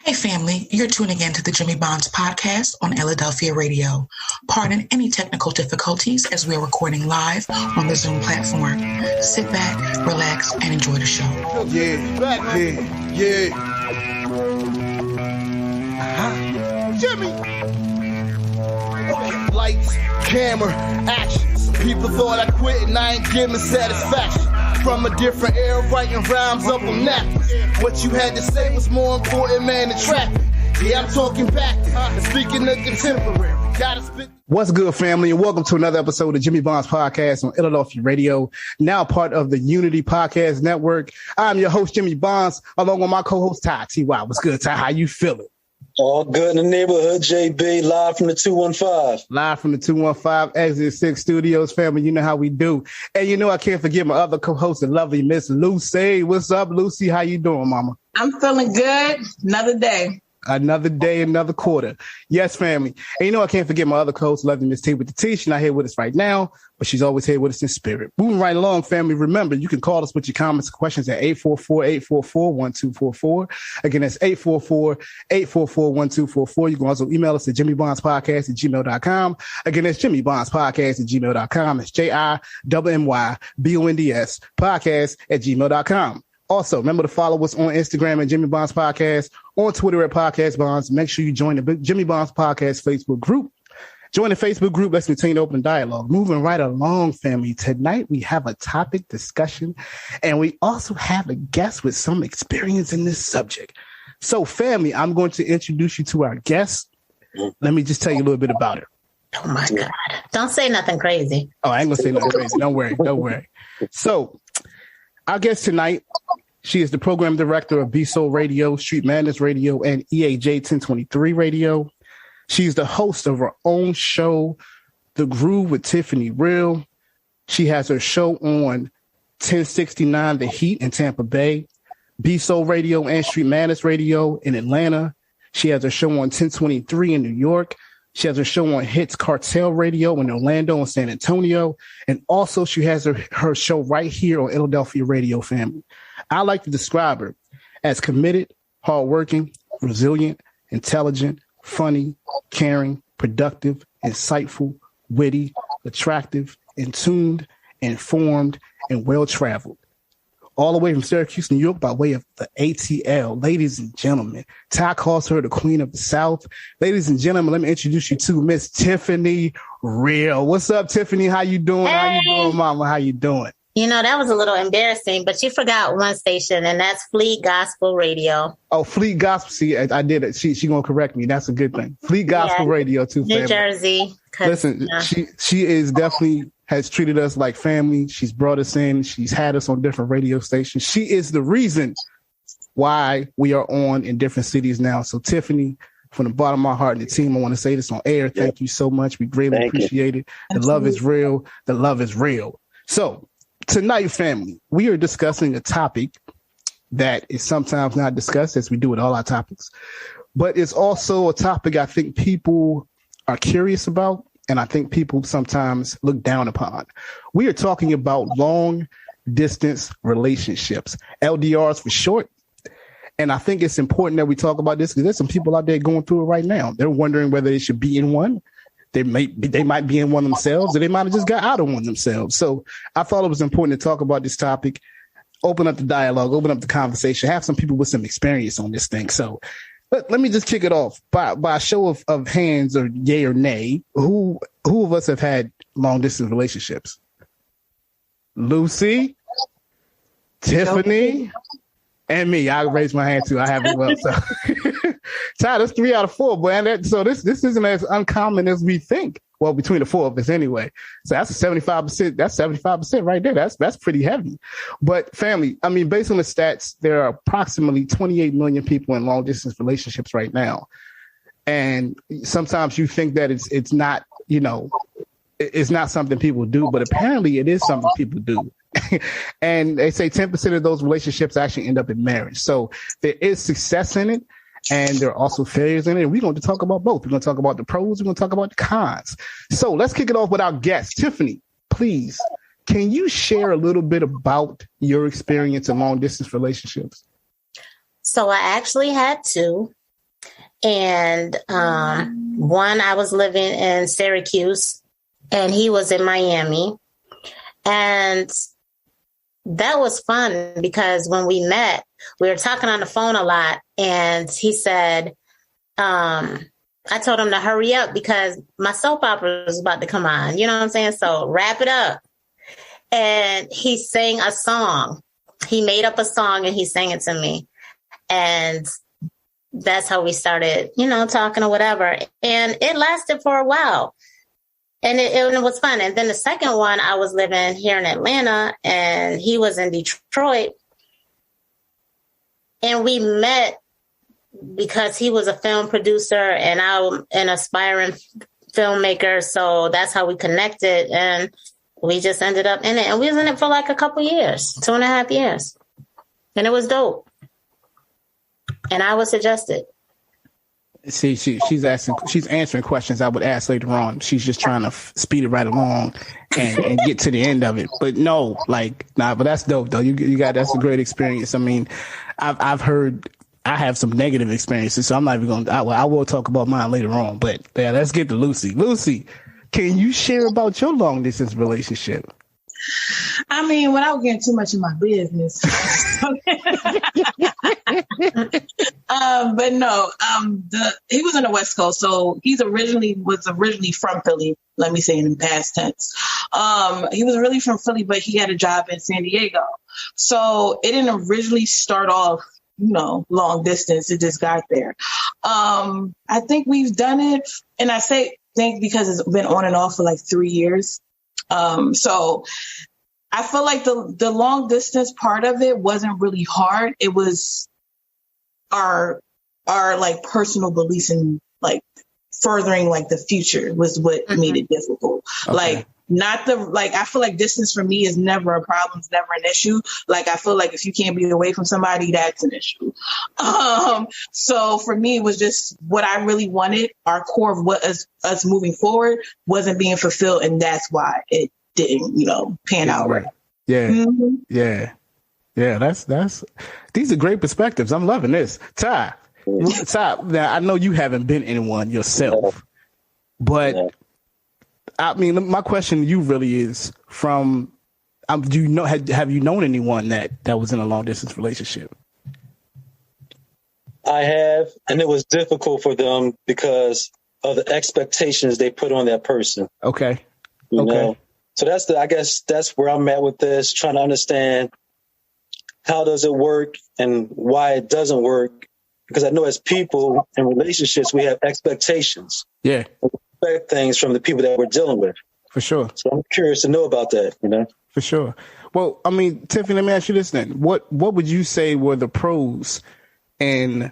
Hey family, you're tuning in to the Jimmy Bonds podcast on Illadelphia Radio. Pardon any technical difficulties as we're recording live on the Zoom platform. Sit back, relax, and enjoy the show. Yeah. Jimmy! Lights, camera, action. Some people thought I quit and I ain't giving satisfaction. From a different era, writing rhymes up on napkins. What you had to say was more important, man, than traffic. Yeah, I'm talking back and speaking of contemporary. Gotta spit. What's good, family, and welcome to another episode of Jimmy Bonds Podcast on Illadelphia Radio, now part of the Unity Podcast Network. I'm your host, Jimmy Bonds, along with my co-host, Ty. T.Y. What's good, Ty? How you feeling? All good in the neighborhood, JB, live from the 215. Live from the 215 Exit 6 Studios, family. You know how we do. And you know I can't forget my other co-host, the lovely Miss Lucy. What's up, Lucy? How you doing, mama? I'm feeling good. Another day. Another day, another quarter. Yes, family. And you know I can't forget my other co-host, lovely Miss T with the T. She's not here with us right now, but she's always here with us in spirit. Moving right along, family. Remember, you can call us with your comments and questions at 844-844-1244. Again, that's 844-844-1244. You can also email us at jimmybondspodcast@gmail.com. Again, that's jimmybondspodcast@gmail.com. It's JIMMYBONDS podcast@gmail.com. Also, remember to follow us on Instagram at Jimmy Bonds Podcast, on Twitter at Podcast Bonds. Make sure you join the Jimmy Bonds Podcast Facebook group. Join the Facebook group. Let's continue to open dialogue. Moving right along, family. Tonight, we have a topic discussion, and we also have a guest with some experience in this subject. So, family, I'm going to introduce you to our guest. Let me just tell you a little bit about her. Oh, my God. Don't say nothing crazy. Oh, I ain't going to say nothing crazy. Don't worry. So, our guest tonight, she is the program director of So Radio, Street Madness Radio, and EAJ 1023 Radio. She's the host of her own show, thru with Tiffani Real. She has her show on 1069 The Heat in Tampa Bay, So Radio and Street Madness Radio in Atlanta. She has her show on 1023 in New York. She has her show on Hits Cartel Radio in Orlando and San Antonio. And also she has her show right here on Illadelphia Radio, family. I like to describe her as committed, hardworking, resilient, intelligent, funny, caring, productive, insightful, witty, attractive, in tuned, informed, and well-traveled. All the way from Syracuse, New York, by way of the ATL. Ladies and gentlemen, Ty calls her the Queen of the South. Ladies and gentlemen, let me introduce you to Miss Tiffani Real. What's up, Tiffani? How you doing? Hey. How you doing, mama? How you doing? You know, that was a little embarrassing, but you forgot one station, and that's Fleet Gospel Radio. Oh, Fleet Gospel. See, I did it. She gonna correct me. That's a good thing. Fleet Gospel Radio, too, New family. Jersey. Listen, she is definitely has treated us like family. She's brought us in. She's had us on different radio stations. She is the reason why we are on in different cities now. So, Tiffani, from the bottom of my heart and the team, I want to say this on air. Thank you so much. We greatly appreciate it. The love is real. The love is real. So, tonight, family, we are discussing a topic that is sometimes not discussed, as we do with all our topics, but it's also a topic I think people are curious about, and I think people sometimes look down upon. We are talking about long distance relationships, LDRs for short. And I think it's important that we talk about this because there's some people out there going through it right now. They're wondering whether they should be in one. They might be in one themselves, or they might have just got out of one themselves. So I thought it was important to talk about this topic, open up the dialogue, open up the conversation, have some people with some experience on this thing. So let me just kick it off by a show of hands, or yay or nay. Who of us have had long distance relationships? Lucy, Tiffani, and me. I raised my hand too. I have as well. So, Ty, that's 3 out of 4, boy. So this isn't as uncommon as we think. Well, between the four of us anyway. So that's 75%. That's 75% right there. That's pretty heavy. But family, I mean, based on the stats, there are approximately 28 million people in long distance relationships right now. And sometimes you think that it's not, it's not something people do, but apparently it is something people do. And they say 10% of those relationships actually end up in marriage. So there is success in it. And there are also failures in it. And we're going to talk about both. We're going to talk about the pros. We're going to talk about the cons. So let's kick it off with our guest. Tiffani, please, can you share a little bit about your experience in long distance relationships? So I actually had 2. And one, I was living in Syracuse and he was in Miami. And that was fun because when we met, we were talking on the phone a lot. And he said, I told him to hurry up because my soap opera was about to come on. You know what I'm saying? So wrap it up. And he sang a song. He made up a song and he sang it to me. And that's how we started, talking or whatever. And it lasted for a while. And it was fun. And then the second one, I was living here in Atlanta and he was in Detroit. And we met because he was a film producer and I'm an aspiring filmmaker. So that's how we connected. And we just ended up in it. And we was in it for like a couple years, 2.5 years. And it was dope. And I would suggest it. See, she's answering questions I would ask later on. She's just trying to speed it right along and get to the end of it. But no, but that's dope though. That's a great experience. I mean, I've heard, I have some negative experiences, so I'm not even going to, I will talk about mine later on. But yeah, let's get to Lucy. Lucy, can you share about your long distance relationship? I mean, without getting too much of my business. But no, he was on the West Coast, so was originally from Philly. Let me say it in past tense. He was really from Philly, but he had a job in San Diego. So it didn't originally start off, long distance. It just got there. I think we've done it, and I say think because it's been on and off for like 3 years. So I feel like the long distance part of it wasn't really hard. It was our like personal beliefs and like furthering like the future was what made it difficult. Okay. I feel like distance for me is never a problem. It's never an issue. Like, I feel like if you can't be away from somebody, that's an issue. So for me, it was just what I really wanted. Our core of what us moving forward wasn't being fulfilled. And that's why it didn't, pan out right. Yeah. Mm-hmm. Yeah. Yeah. That's, these are great perspectives. I'm loving this. Ty, now I know you haven't been in one yourself, but I mean, my question to you really is have you known anyone that was in a long distance relationship? I have, and it was difficult for them because of the expectations they put on that person. Okay. You know? So I guess that's where I'm at with this, trying to understand how does it work and why it doesn't work. Because I know as people in relationships, we have expectations. Yeah. Expect things from the people that we're dealing with. For sure. So I'm curious to know about that, For sure. Well, I mean, Tiffany, let me ask you this then. What would you say were the pros in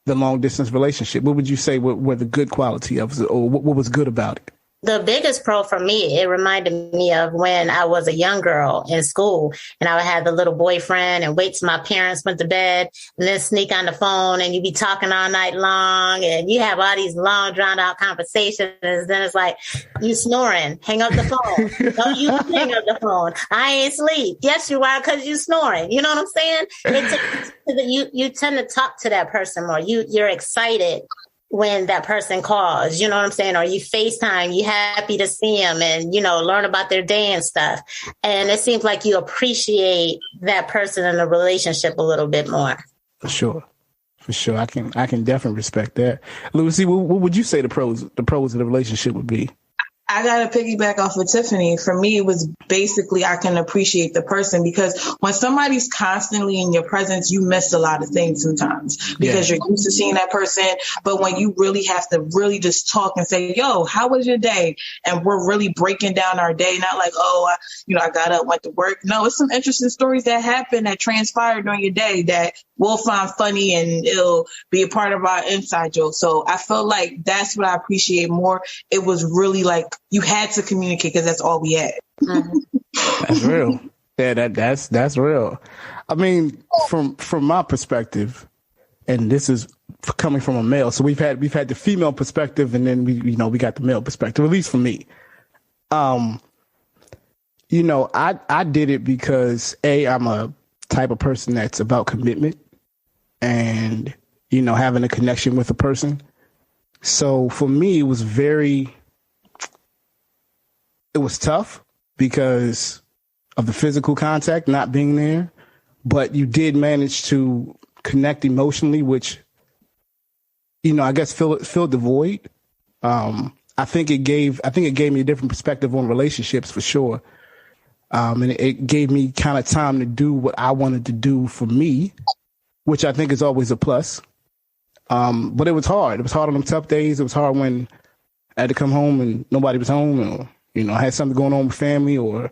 the long distance relationship? What would you say were the good quality of it, or what was good about it? The biggest pro for me, it reminded me of when I was a young girl in school and I would have the little boyfriend and wait till my parents went to bed and then sneak on the phone and you be talking all night long and you have all these long drawn out conversations. Then it's like, you snoring, hang up the phone. No, you hang up the phone. I ain't sleep. Yes, you are, because you snoring. You know what I'm saying? You tend to talk to that person more. You're excited when that person calls, you know what I'm saying? Or you FaceTime, you happy to see them and, learn about their day and stuff. And it seems like you appreciate that person in the relationship a little bit more. For sure. I can definitely respect that. Lucy, what would you say the pros of the relationship would be? I got to piggyback off of Tiffany. For me, it was basically I can appreciate the person, because when somebody's constantly in your presence, you miss a lot of things sometimes because you're used to seeing that person. But when you really have to really just talk and say, yo, how was your day? And we're really breaking down our day, not like, I got up, went to work. No, it's some interesting stories that happened that transpired during your day that we'll find funny and it'll be a part of our inside joke. So I feel like that's what I appreciate more. It was really like you had to communicate because that's all we had. That's real. Yeah, that's real. I mean, from my perspective, and this is coming from a male, so we've had the female perspective, and then we got the male perspective. At least for me, I did it because I'm a type of person that's about commitment and having a connection with a person. So for me, it was tough because of the physical contact not being there, but you did manage to connect emotionally, which, I guess filled the void. I think it gave me a different perspective on relationships for sure. And it gave me kind of time to do what I wanted to do for me, which I think is always a plus. But it was hard. It was hard on them tough days. It was hard when I had to come home and nobody was home, or, I had something going on with family, or,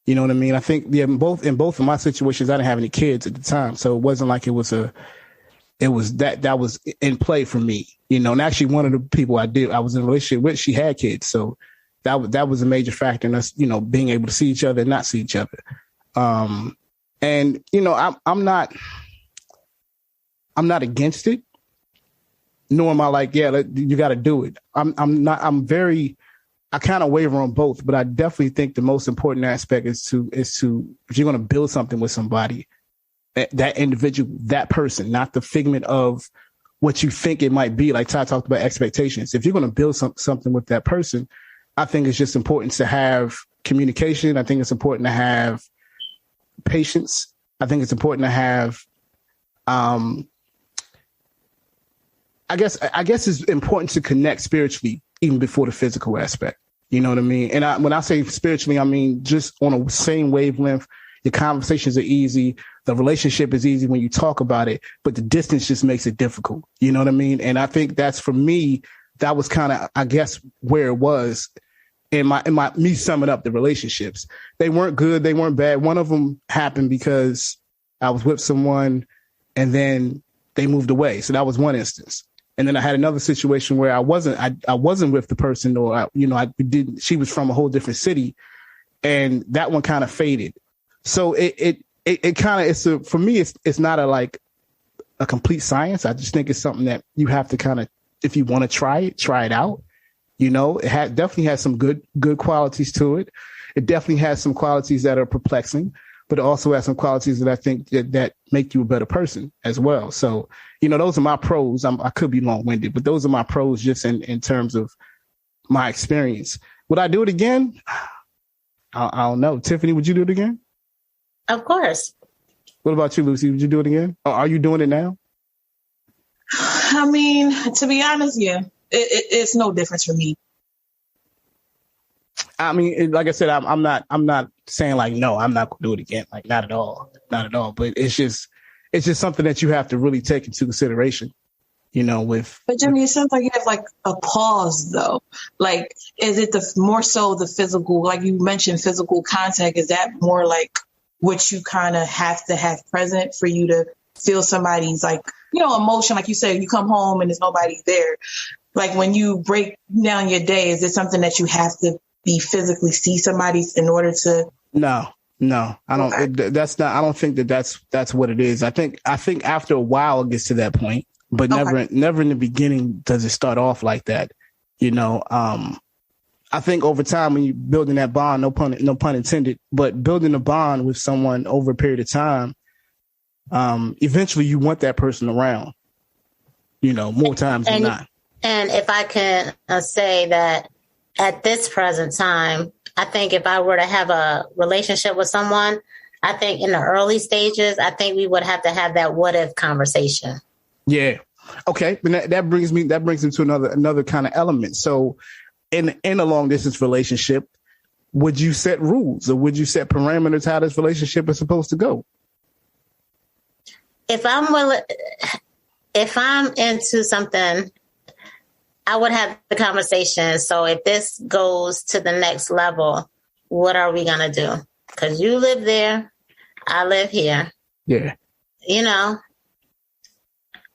you know what I mean? I think in both of my situations, I didn't have any kids at the time. So it wasn't like that was in play for me, and actually one of the people I was in a relationship with, she had kids. So that was a major factor in us, being able to see each other and not see each other. I'm not against it, nor am I like, yeah, you got to do it. I kind of waver on both, but I definitely think the most important aspect is to, if you're going to build something with somebody, that individual, that person, not the figment of what you think it might be. Like Ty talked about expectations. If you're going to build something with that person, I think it's just important to have communication. I think it's important to have patience. I think it's important to have, I guess it's important to connect spiritually even before the physical aspect. You know what I mean? And when I say spiritually, I mean just on a same wavelength. Your conversations are easy. The relationship is easy when you talk about it, but the distance just makes it difficult. You know what I mean? And I think that's, for me, that was kind of, I guess, where it was in me summing up the relationships. They weren't good. They weren't bad. One of them happened because I was with someone and then they moved away. So that was one instance. And then I had another situation where I wasn't with the person, or she was from a whole different city, and that one kind of faded. So it kind of, for me, it's not a complete science. I just think it's something that you have to kind of, if you want to try it out. It definitely has some good qualities to it. It definitely has some qualities that are perplexing, but it also has some qualities that I think that make you a better person as well. So, those are my pros. I could be long-winded, but those are my pros just in terms of my experience. Would I do it again? I don't know. Tiffany, would you do it again? Of course. What about you, Lucy? Would you do it again? Or are you doing it now? I mean, to be honest, yeah, it's no difference for me. I mean, like I said, I'm not saying like, no, I'm not going to do it again. Like, not at all. But it's just something that you have to really take into consideration, But Jimmy, it sounds like you have like a pause though. Like, is it more so the physical, like you mentioned, physical contact? Is that more like what you kind of have to have present for you to feel somebody's emotion? Like you said, you come home and there's nobody there. Like when you break down your day, is it something that you have to be physically see somebody in order to? No, I don't. Okay. I don't think that's what it is. I think after a while it gets to that point, but never in the beginning does it start off like that. I think over time when you're building that bond, no pun intended, but building a bond with someone over a period of time, eventually you want that person around, more times than not. And if I can say that at this present time, I think if I were to have a relationship with someone, I think in the early stages, I think we would have to have that what if conversation. Yeah. Okay. But that brings me to another kind of element. So in a long distance relationship, would you set rules or would you set parameters how this relationship is supposed to go? If I'm into something, I would have the conversation. So if this goes to the next level, what are we going to do? Because you live there, I live here. Yeah.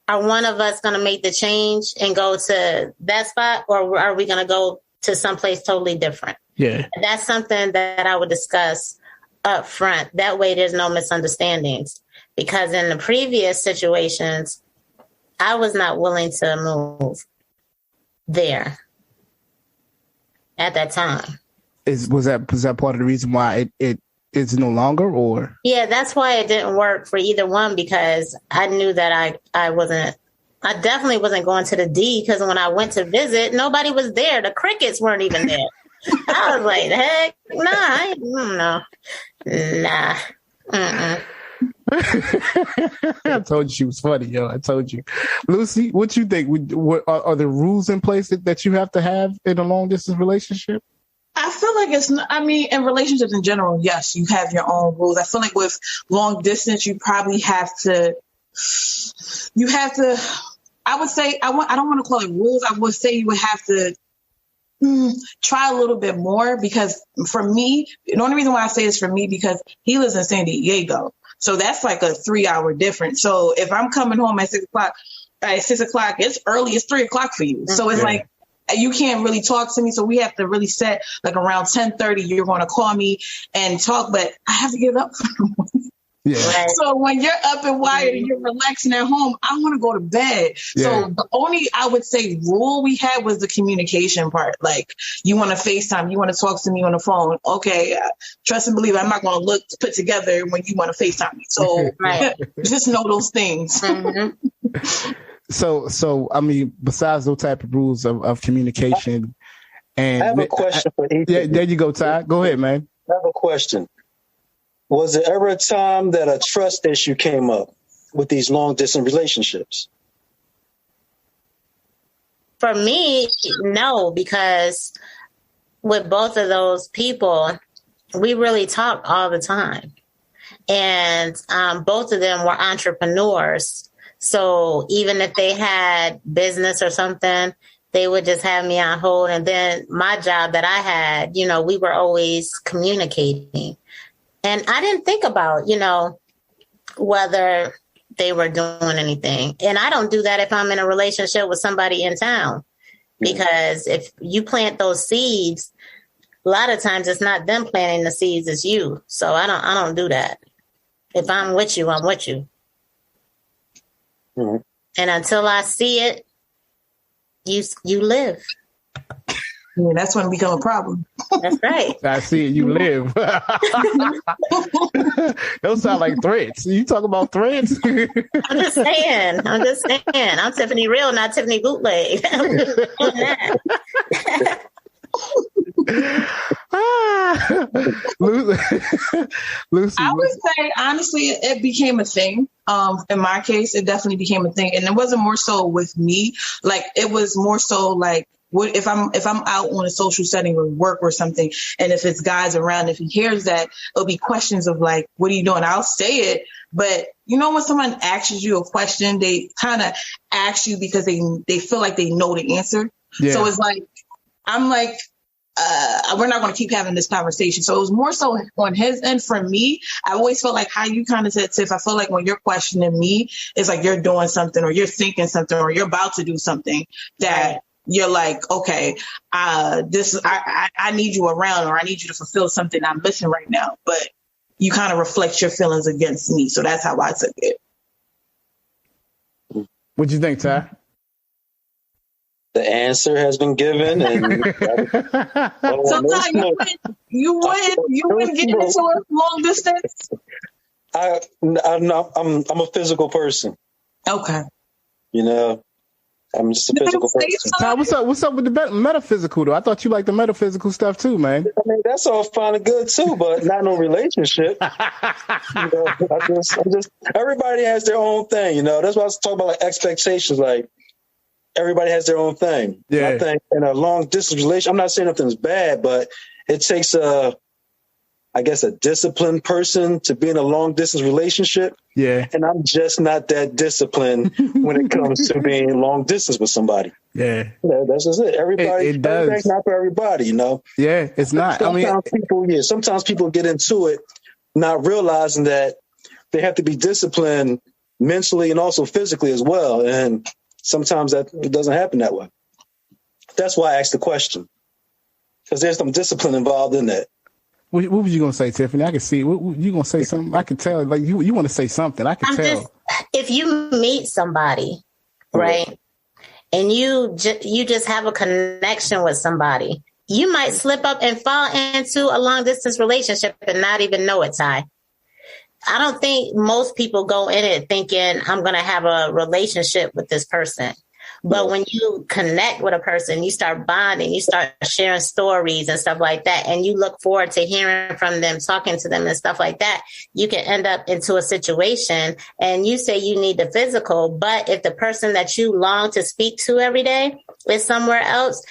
Are one of us going to make the change and go to that spot, or are we going to go to someplace totally different? Yeah. That's something that I would discuss up front. That way there's no misunderstandings. Because in the previous situations, I was not willing to move there at that time. Was that part of the reason why it is no longer, or? Yeah, that's why it didn't work for either one, because I knew that I wasn't I definitely wasn't going to the D because when I went to visit, nobody was there. The crickets weren't even there. I was like, heck, nah, nah. I told you she was funny, yo. I told you. Lucy, what you think? What are the rules in place that you have to have in a long distance relationship? I feel like in relationships in general, yes, you have your own rules. I feel like with long distance, you probably have to, I would say, I don't want to call it rules. I would say you would have to try a little bit more, because for me, the only reason why I say is for me, because he lives in San Diego. So that's like a 3-hour difference. So if I'm coming home at 6 o'clock, it's early, it's 3 o'clock for you. So it's like, you can't really talk to me. So we have to really set like around 10:30, you're going to call me and talk, but I have to get up. Yeah. So when you're up and wired and you're relaxing at home, I want to go to bed. Yeah. So the only, I would say, rule we had was the communication part. Like, you want to FaceTime, you want to talk to me on the phone. Okay, trust and believe I'm not going to look put together when you want to FaceTime me. So just know those things. Mm-hmm. So I mean, besides those type of rules of communication, and I have a question for each. Yeah, there you go, Ty. Go ahead, man. I have a question. Was there ever a time that a trust issue came up with these long distance relationships? For me, no, because with both of those people, we really talked all the time. And both of them were entrepreneurs. So even if they had business or something, they would just have me on hold. And then my job that I had, we were always communicating. And I didn't think about, whether they were doing anything. And I don't do that if I'm in a relationship with somebody in town, because if you plant those seeds, a lot of times it's not them planting the seeds, it's you. So I don't do that. If I'm with you, I'm with you. Mm-hmm. And until I see it, you live. Yeah, that's when it becomes a problem. That's right. I see it, you live. Those sound like threats. You talk about threats? I'm just saying. I'm Tiffani Real, not Tiffany Bootleg. Lucy. I would say, honestly, it became a thing. In my case, it definitely became a thing. And it wasn't more so with me. Like, it was more so like, if I'm out on a social setting or work or something, and if it's guys around, if he hears that, it'll be questions of like, what are you doing? I'll say it. But when someone asks you a question, they kind of ask you because they feel like they know the answer. Yeah. So it's like, I'm like, we're not going to keep having this conversation. So it was more so on his end. For me, I always felt like how you kind of said, Tiff, I feel like when you're questioning me, it's like you're doing something or you're thinking something or you're about to do something that you're like, okay, I need you around, or I need you to fulfill something I'm missing right now. But you kind of reflect your feelings against me. So that's how I took it. What'd you think, Ty? The answer has been given, and sometimes you wouldn't get into a long distance. I'm a physical person. Okay. I'm just a physical person. Ty, what's up with the metaphysical though? I thought you liked the metaphysical stuff too, man. I mean, that's all fine and good too, but not no relationship. Everybody has their own thing, That's why I was talking about like expectations. Like, everybody has their own thing. Yeah. I think in a long distance relationship, I'm not saying nothing's bad, but it takes a disciplined person to be in a long distance relationship. Yeah. And I'm just not that disciplined when it comes to being long distance with somebody. Yeah. That's just it. Everybody's not for everybody, Yeah, it's not. Sometimes people get into it not realizing that they have to be disciplined mentally and also physically as well. And sometimes it doesn't happen that way. That's why I asked the question, because there's some discipline involved in that. What was you going to say, Tiffany? I can see. What you going to say something? I can tell. Like, you want to say something. I can tell. If you meet somebody, right, and you just have a connection with somebody, you might slip up and fall into a long-distance relationship and not even know it, Ty. I don't think most people go in it thinking I'm going to have a relationship with this person. But when you connect with a person, you start bonding, you start sharing stories and stuff like that, and you look forward to hearing from them, talking to them and stuff like that, you can end up into a situation and you say you need the physical, but if the person that you long to speak to every day is somewhere else,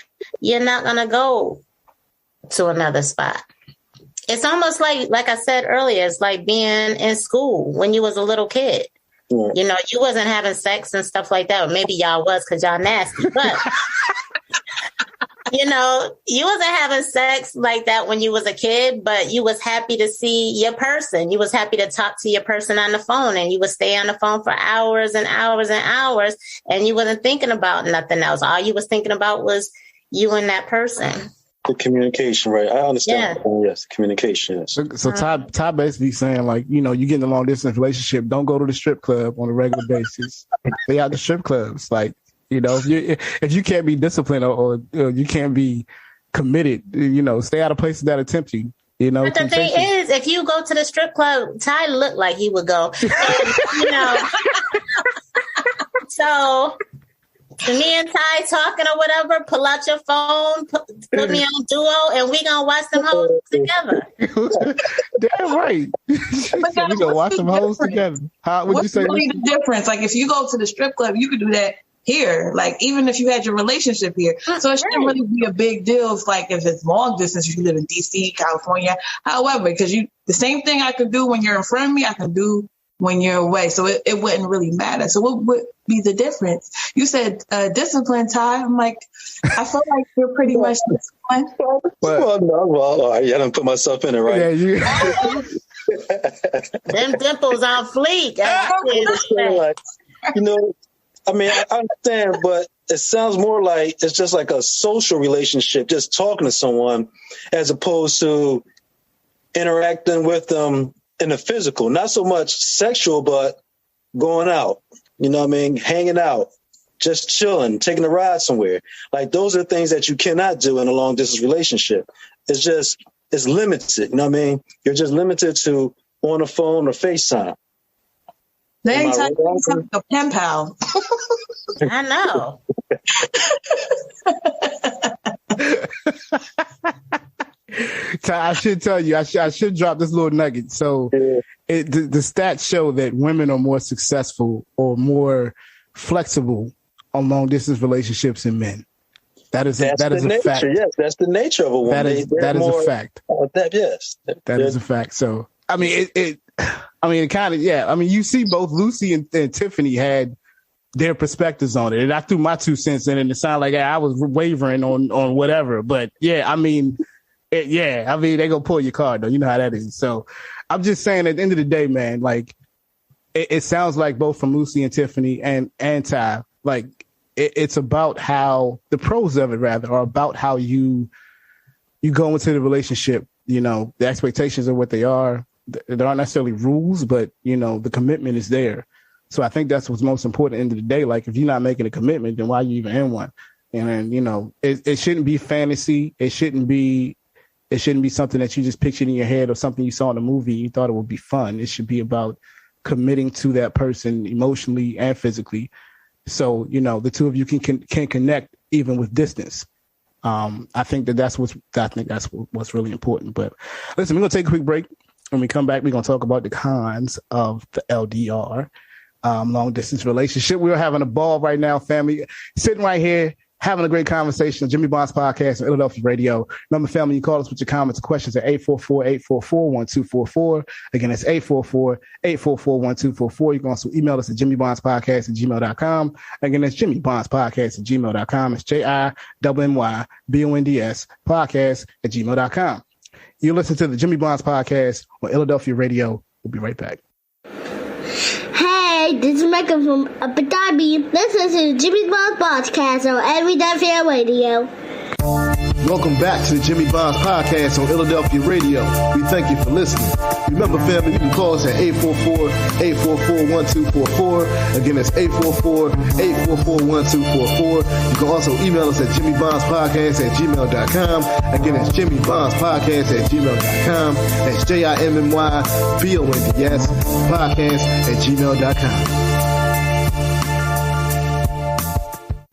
you're not going to go to another spot. It's almost like I said earlier, it's like being in school when you was a little kid. You know, you wasn't having sex and stuff like that. Or maybe y'all was because y'all nasty. But, you know, you wasn't having sex like that when you was a kid, but you was happy to see your person. You was happy to talk to your person on the phone, and you would stay on the phone for hours and hours and hours, and you wasn't thinking about nothing else. All you was thinking about was you and that person. The communication, right? I understand. Yeah. Yes, communication. Yes. So Ty basically saying, like, you know, you get in a long distance relationship, don't go to the strip club on a regular basis. Stay out the strip clubs. Like, you know, if you can't be disciplined or you can't be committed, you know, stay out of places that tempt you. You know, but the thing is, if you go to the strip club, Ty looked like he would go. And, you know, so. Me and Ty talking or whatever, pull out your phone, put me on Duo, and we gonna watch them hoes together. Damn right. We gonna watch them hoes together. How would you say? What's really the difference? Like, if you go to the strip club, you could do that here. Like, even if you had your relationship here, so it shouldn't really be a big deal. It's like if it's long distance, you live in DC, California. However, because the same thing I could do when you're in front of me, I can do when you're away. So it wouldn't really matter. So what would be the difference? You said discipline, Ty. I'm like, I feel like you're pretty much disciplined. Well, I didn't put myself in it, right? Yeah, them dimples on fleek. You know, I mean, I understand, but it sounds more like it's just like a social relationship, just talking to someone, as opposed to interacting with them in the physical, not so much sexual, but going out, you know what I mean? Hanging out, just chilling, taking a ride somewhere. Like, those are things that you cannot do in a long distance relationship. It's limited. You know what I mean? You're just limited to on the phone or FaceTime. They ain't talking something a pen pal. I know. I should tell you, I should drop this little nugget. So the stats show that women are more successful or more flexible on long distance relationships than men. That is a fact. Yes, that's the nature of a woman. That is a fact. That is a fact. So, I mean, it kind of, yeah. I mean, you see both Lucy and Tiffany had their perspectives on it. And I threw my 2 cents in, and it sounded like I was wavering on whatever. But yeah, I mean, they gonna pull your card though. You know how that is. So I'm just saying, at the end of the day, man, like it sounds like both from Lucy and Tiffany and Ty, like it's about how the pros of it rather are about how you go into the relationship. You know, the expectations are what they are. There aren't necessarily rules, but you know, the commitment is there. So I think that's what's most important at the end of the day. Like, if you're not making a commitment, then why are you even in one? And then, you know, it shouldn't be fantasy. It shouldn't be something that you just pictured in your head or something you saw in a movie and you thought it would be fun. It should be about committing to that person emotionally and physically. So, you know, the two of you can connect even with distance. I think that's what's really important. But listen, we're going to take a quick break. When we come back, we're going to talk about the cons of the LDR, long distance relationship. We're having a ball right now, family. Sitting right here, having a great conversation on Jimmy Bond's podcast on Illadelphia Radio. Remember, family, you call us with your comments and questions at 844-844-1244. Again, it's 844-844-1244. You can also email us at jimmybondspodcast@gmail.com. Again, that's jimmybondspodcast@gmail.com. It's JIMMYBONDS podcast@gmail.com. You listen to the Jimmy Bonds podcast on Illadelphia Radio. We'll be right back. Hey, this is Michael from Abu Dhabi. Listen to the Jimmy Bonds podcast on Illadelphia Radio. Welcome back to the Jimmy Bonds Podcast on Illadelphia Radio. We thank you for listening. Remember, family, you can call us at 844-844-1244. Again, that's 844-844-1244. You can also email us at jimmybondspodcast@gmail.com. Again, that's jimmybondspodcast@gmail.com. That's JIMMYBONDS podcast@gmail.com.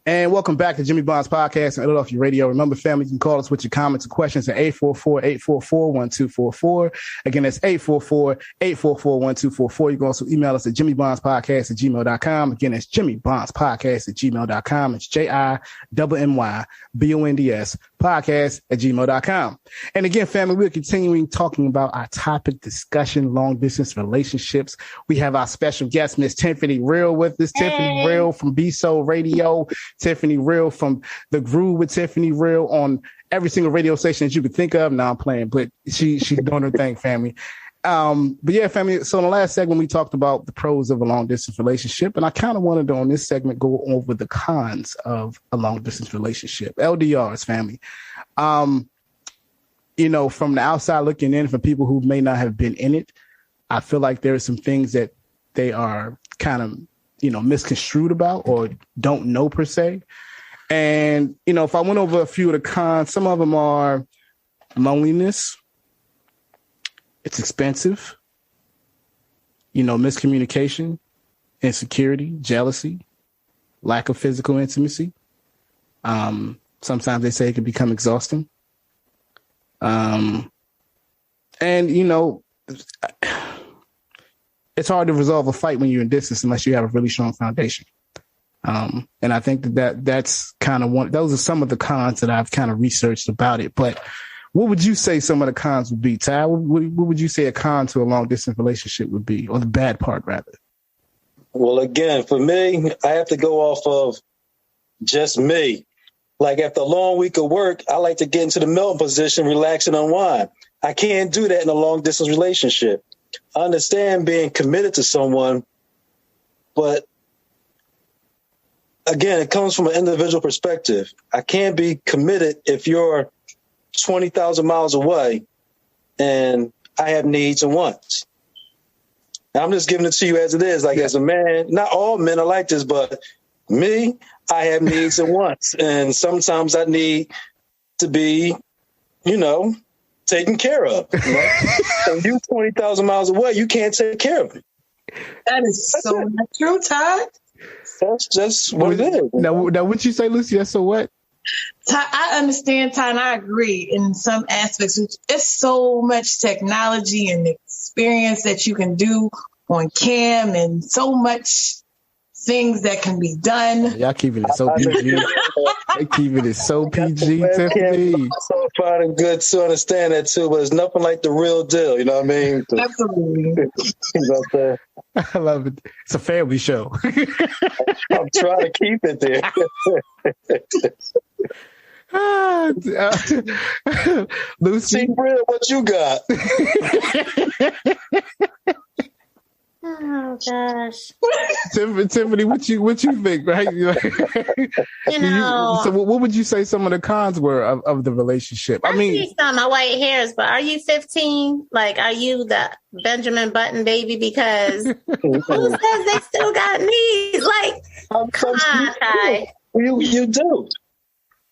And welcome back to Jimmy Bonds Podcast on Illadelphia Radio. Remember, family, you can call us with your comments and questions at 844-844-1244. Again, that's 844-844-1244. You can also email us at jimmybondspodcast@gmail.com. Again, that's jimmybondspodcast@gmail.com. It's JIMMYBONDS podcast@gmail.com. And again, family, we're continuing talking about our topic discussion, long distance relationships. We have our special guest, Miss Tiffani Real, with us. Hey. Tiffani Real from Special Radio. Tiffani Real from the thru with Tiffani Real on every single radio station that you could think of. Now I'm playing, but she's doing her thing, family. But yeah, family. So in the last segment, we talked about the pros of a long distance relationship. And I kind of wanted to, on this segment, go over the cons of a long distance relationship. LDRs, family. You know, from the outside looking in, for people who may not have been in it, I feel like there are some things that they are kind of, you know, misconstrued about or don't know per se. And, you know, if I went over a few of the cons, some of them are loneliness. It's expensive, you know, miscommunication, insecurity, jealousy, lack of physical intimacy. Sometimes they say it can become exhausting. And, you know, it's hard to resolve a fight when you're in distance unless you have a really strong foundation. And I think that's kind of one. Those are some of the cons that I've kind of researched about it. But what would you say some of the cons would be, Ty? What would you say a con to a long distance relationship would be, or the bad part rather? Well, again, for me, I have to go off of just me. Like after a long week of work, I like to get into the melting position, relax and unwind. I can't do that in a long distance relationship. I understand being committed to someone, but again, it comes from an individual perspective. I can't be committed if you're 20,000 miles away and I have needs and wants. Now, I'm just giving it to you as it is. Like as a man, not all men are like this, but me, I have needs and wants. And sometimes I need to be, you know, taken care of. You know? And you 20,000 miles away, you can't take care of me. That is so not true, Todd. That's just what it is. Now, what you say, Lucy? That's so what? I understand, Ty, and I agree in some aspects. It's so much technology and experience that you can do on cam and so much things that can be done. Y'all keeping it so PG. They keeping it so PG, Tiffani. So far and good to understand that too, but it's nothing like the real deal. You know what I mean? Absolutely. You know what I'm saying? I love it. It's a family show. I'm trying to keep it there. Lucy, Real, what you got? Oh gosh, Tiffani, what you think? Right? you know. So, what would you say some of the cons were of the relationship? I mean, see some of my white hairs, but are you 15? Like, are you the Benjamin Button baby? Because who says they still got needs? Like, come on, Ty. You do.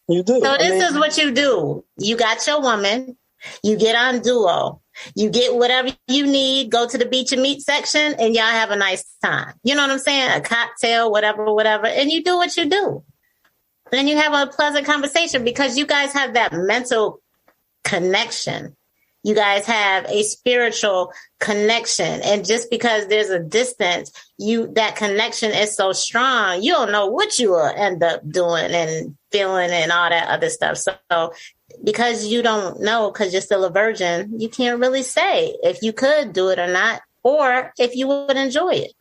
You do. So this is what you do. You got your woman. You get on Duo. You get whatever you need, go to the beach and meat section, and y'all have a nice time. You know what I'm saying? A cocktail, whatever, and you do what you do. Then you have a pleasant conversation because you guys have that mental connection. You guys have a spiritual connection. And just because there's a distance, that connection is so strong, you don't know what you will end up doing and feeling and all that other stuff. So because you don't know, because you're still a virgin, you can't really say if you could do it or not, or if you would enjoy it.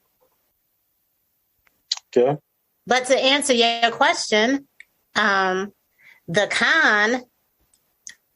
Okay. But to answer your question, the con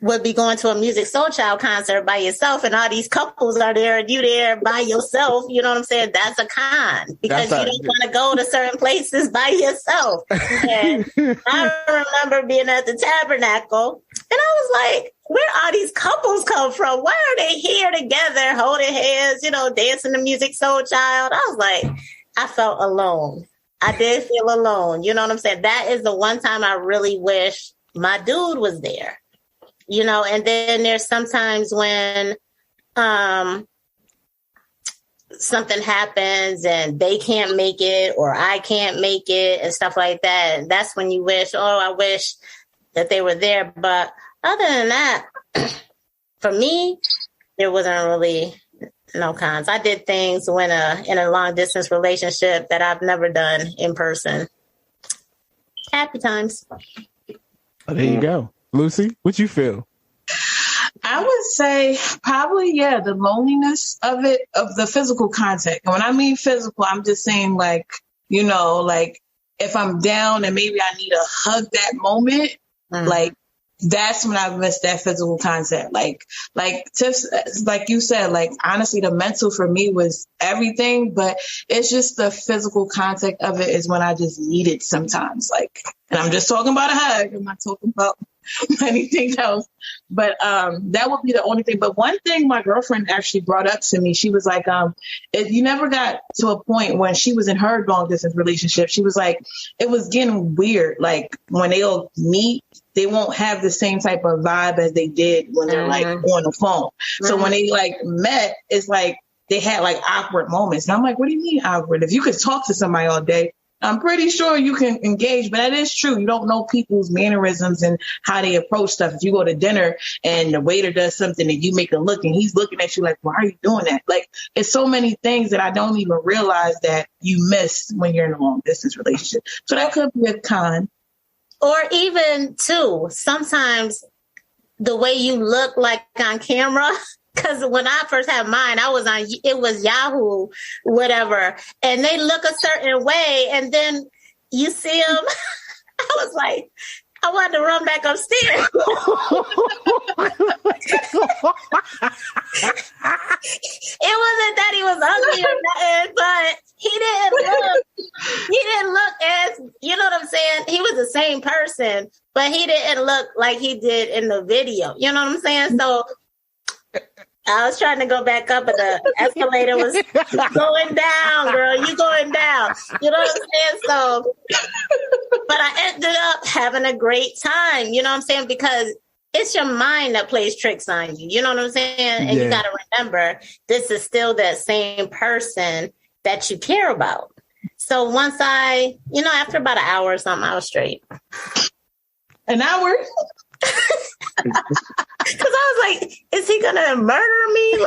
would be going to a Music Soul Child concert by yourself, and all these couples are there, and you there by yourself. You know what I'm saying? That's a con because you don't want to go to certain places by yourself. And I remember being at the Tabernacle. It I was like, where are these couples come from? Why are they here together, holding hands, dancing to music, Soul Child? I was like, I felt alone. I did feel alone. You know what I'm saying? That is the one time I really wish my dude was there. And then there's sometimes when something happens and they can't make it or I can't make it and stuff like that. And that's when you wish, I wish that they were there. But other than that, for me, there wasn't really no cons. I did things when in a long distance relationship that I've never done in person. Happy times. Oh, there you go. Lucy, what you feel? I would say probably, the loneliness of it, of the physical contact. And when I mean physical, I'm just saying like if I'm down and maybe I need to hug that moment, like that's when I miss that physical contact. Like Tiff, like you said, like honestly, the mental for me was everything, but it's just the physical contact of it is when I just need it sometimes. Like, and I'm just talking about a hug. I'm not talking about anything else. But that would be the only thing. But one thing my girlfriend actually brought up to me, she was like, if you never got to a point when she was in her long distance relationship, she was like, it was getting weird. Like when they'll meet, they won't have the same type of vibe as they did when they're like on the phone. So when they like met, it's like they had like awkward moments. And I'm like, what do you mean awkward? If you could talk to somebody all day, I'm pretty sure you can engage, but that is true. You don't know people's mannerisms and how they approach stuff. If you go to dinner and the waiter does something and you make a look and he's looking at you like, why are you doing that? Like, it's so many things that I don't even realize that you miss when you're in a long distance relationship. So that could be a con. Or even too, sometimes the way you look like on camera, because when I first had mine, it was Yahoo, whatever, and they look a certain way, and then you see them. I was like, I wanted to run back upstairs. It wasn't that he was ugly or nothing, but he didn't look as, you know what I'm saying? He was the same person, but he didn't look like he did in the video. You know what I'm saying? So I was trying to go back up, but the escalator was going down, girl. You going down. You know what I'm saying? So, but I ended up having a great time. You know what I'm saying? Because it's your mind that plays tricks on you. You know what I'm saying? And you got to remember, this is still that same person that you care about. So once after about an hour or something, I was straight. An hour? Because I was like, is he going to murder me?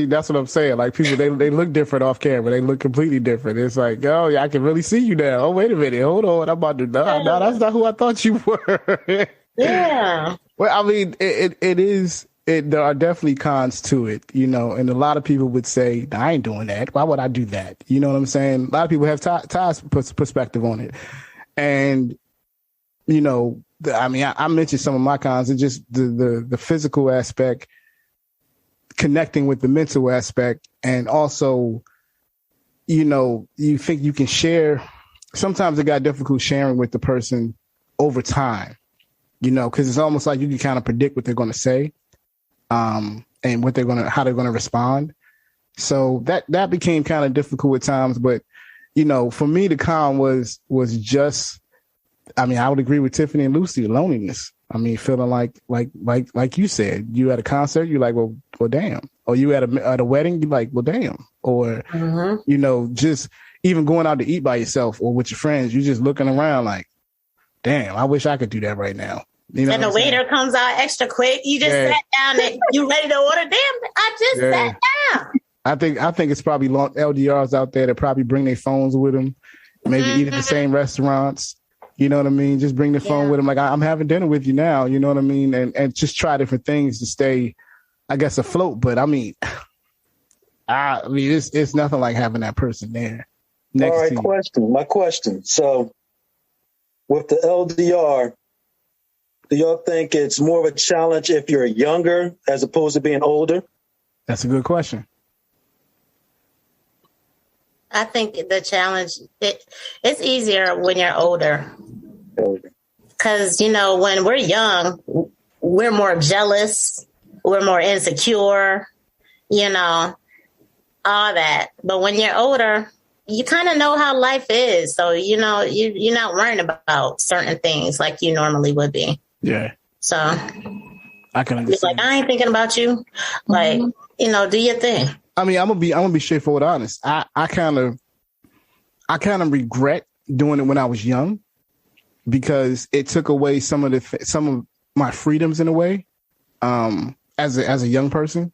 That's what I'm saying. Like people, they look different off camera. They look completely different. It's like, oh yeah, I can really see you now. Oh, wait a minute. Hold on. I'm about to die. No, that's not who I thought you were. Yeah. Well, I mean, there are definitely cons to it, and a lot of people would say, I ain't doing that. Why would I do that? You know what I'm saying? A lot of people have Ty's perspective on it. And, I mentioned some of my cons. It's just the physical aspect, connecting with the mental aspect. And also, you think you can share. Sometimes it got difficult sharing with the person over time, because it's almost like you can kind of predict what they're going to say. And how they're going to respond. So that became kind of difficult at times, but for me, the con was just, I would agree with Tiffany and Lucy, loneliness. Feeling like you said, you at a concert, you're like, well, damn. Or you at a wedding, you're like, well, damn. Or, just even going out to eat by yourself or with your friends, you're just looking around like, damn, I wish I could do that right now. And the waiter comes out extra quick. You just sat down and you ready to order. Damn, I just sat down. I think it's probably LDRs out there that probably bring their phones with them, maybe eat at the same restaurants. You know what I mean? Just bring the phone with them. Like, I'm having dinner with you now. You know what I mean? And just try different things to stay, I guess, afloat. But it's nothing like having that person there. All right, my question. So with the LDR, do y'all think it's more of a challenge if you're younger as opposed to being older? That's a good question. I think the challenge, it's easier when you're older. Because, you know, when we're young, we're more jealous, we're more insecure, you know, all that. But when you're older, you kind of know how life is. So, you know, you're not worrying about certain things like you normally would be. Yeah. So I can understand. Like, I ain't thinking about you. Like, you know, do your thing. I mean, I'm gonna be straightforward, honest. I kind of regret doing it when I was young because it took away some of my freedoms in a way, as a young person.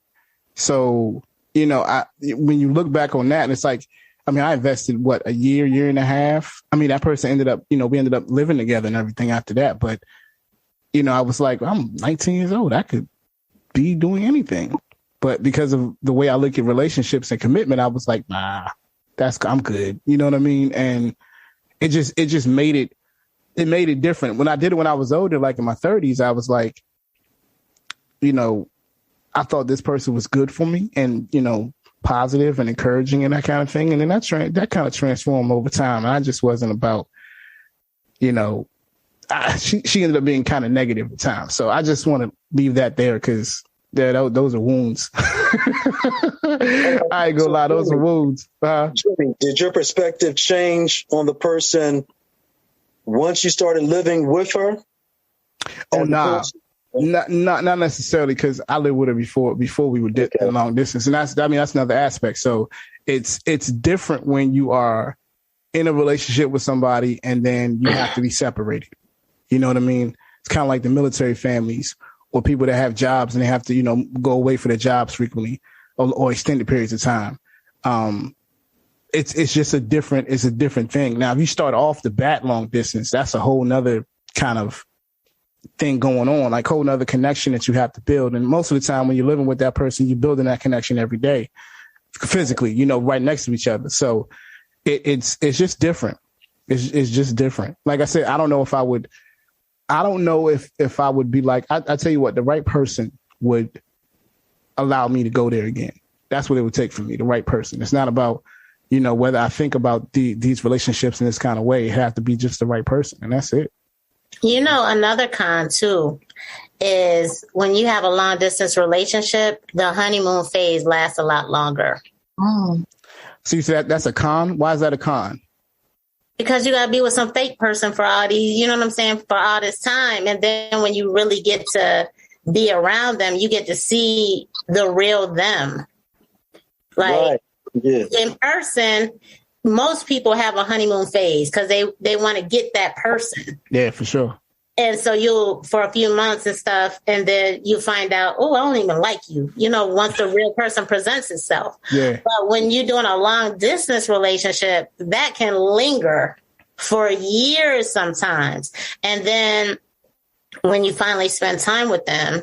So, you know, when you look back on that, and it's like, I mean, I invested a year and a half. I mean, that person ended up, you know, we ended up living together and everything after that. But, you know, I was like, I'm 19 years old. I could be doing anything. But because of the way I look at relationships and commitment, I was like, nah, I'm good. You know what I mean? And it just made it different. When I did it when I was older, like in my 30s, I was like, you know, I thought this person was good for me and, you know, positive and encouraging and that kind of thing. And then that kind of transformed over time. And I just wasn't about, you know, she ended up being kind of negative at times. So I just want to leave that there because those are wounds. I ain't gonna lie, those are wounds. Jimmy, did your perspective change on the person once you started living with her? Oh, nah. Not necessarily, because I lived with her before we were long distance, and that's another aspect. So it's different when you are in a relationship with somebody and then you have to be separated. You know what I mean? It's kind of like the military families or people that have jobs and they have to, you know, go away for their jobs frequently or extended periods of time. It's just a different thing. Now, if you start off the bat long distance, that's a whole nother kind of thing going on, like whole nother connection that you have to build. And most of the time when you're living with that person, you're building that connection every day physically, you know, right next to each other. So it's just different. It's just different. Like I said, I don't know if I would be like, I tell you what, the right person would allow me to go there again. That's what it would take for me, the right person. It's not about, you know, whether I think about these relationships in this kind of way. It has to be just the right person. And that's it. You know, another con too is when you have a long distance relationship, the honeymoon phase lasts a lot longer. So you said that's a con? Why is that a con? Because you got to be with some fake person for all these, you know what I'm saying, for all this time. And then when you really get to be around them, you get to see the real them. Like in person, most people have a honeymoon phase because they want to get that person. Yeah, for sure. And so you'll, for a few months and stuff, and then you find out, oh, I don't even like you, you know, once the real person presents itself. Yeah. But when you're doing a long distance relationship, that can linger for years sometimes. And then when you finally spend time with them,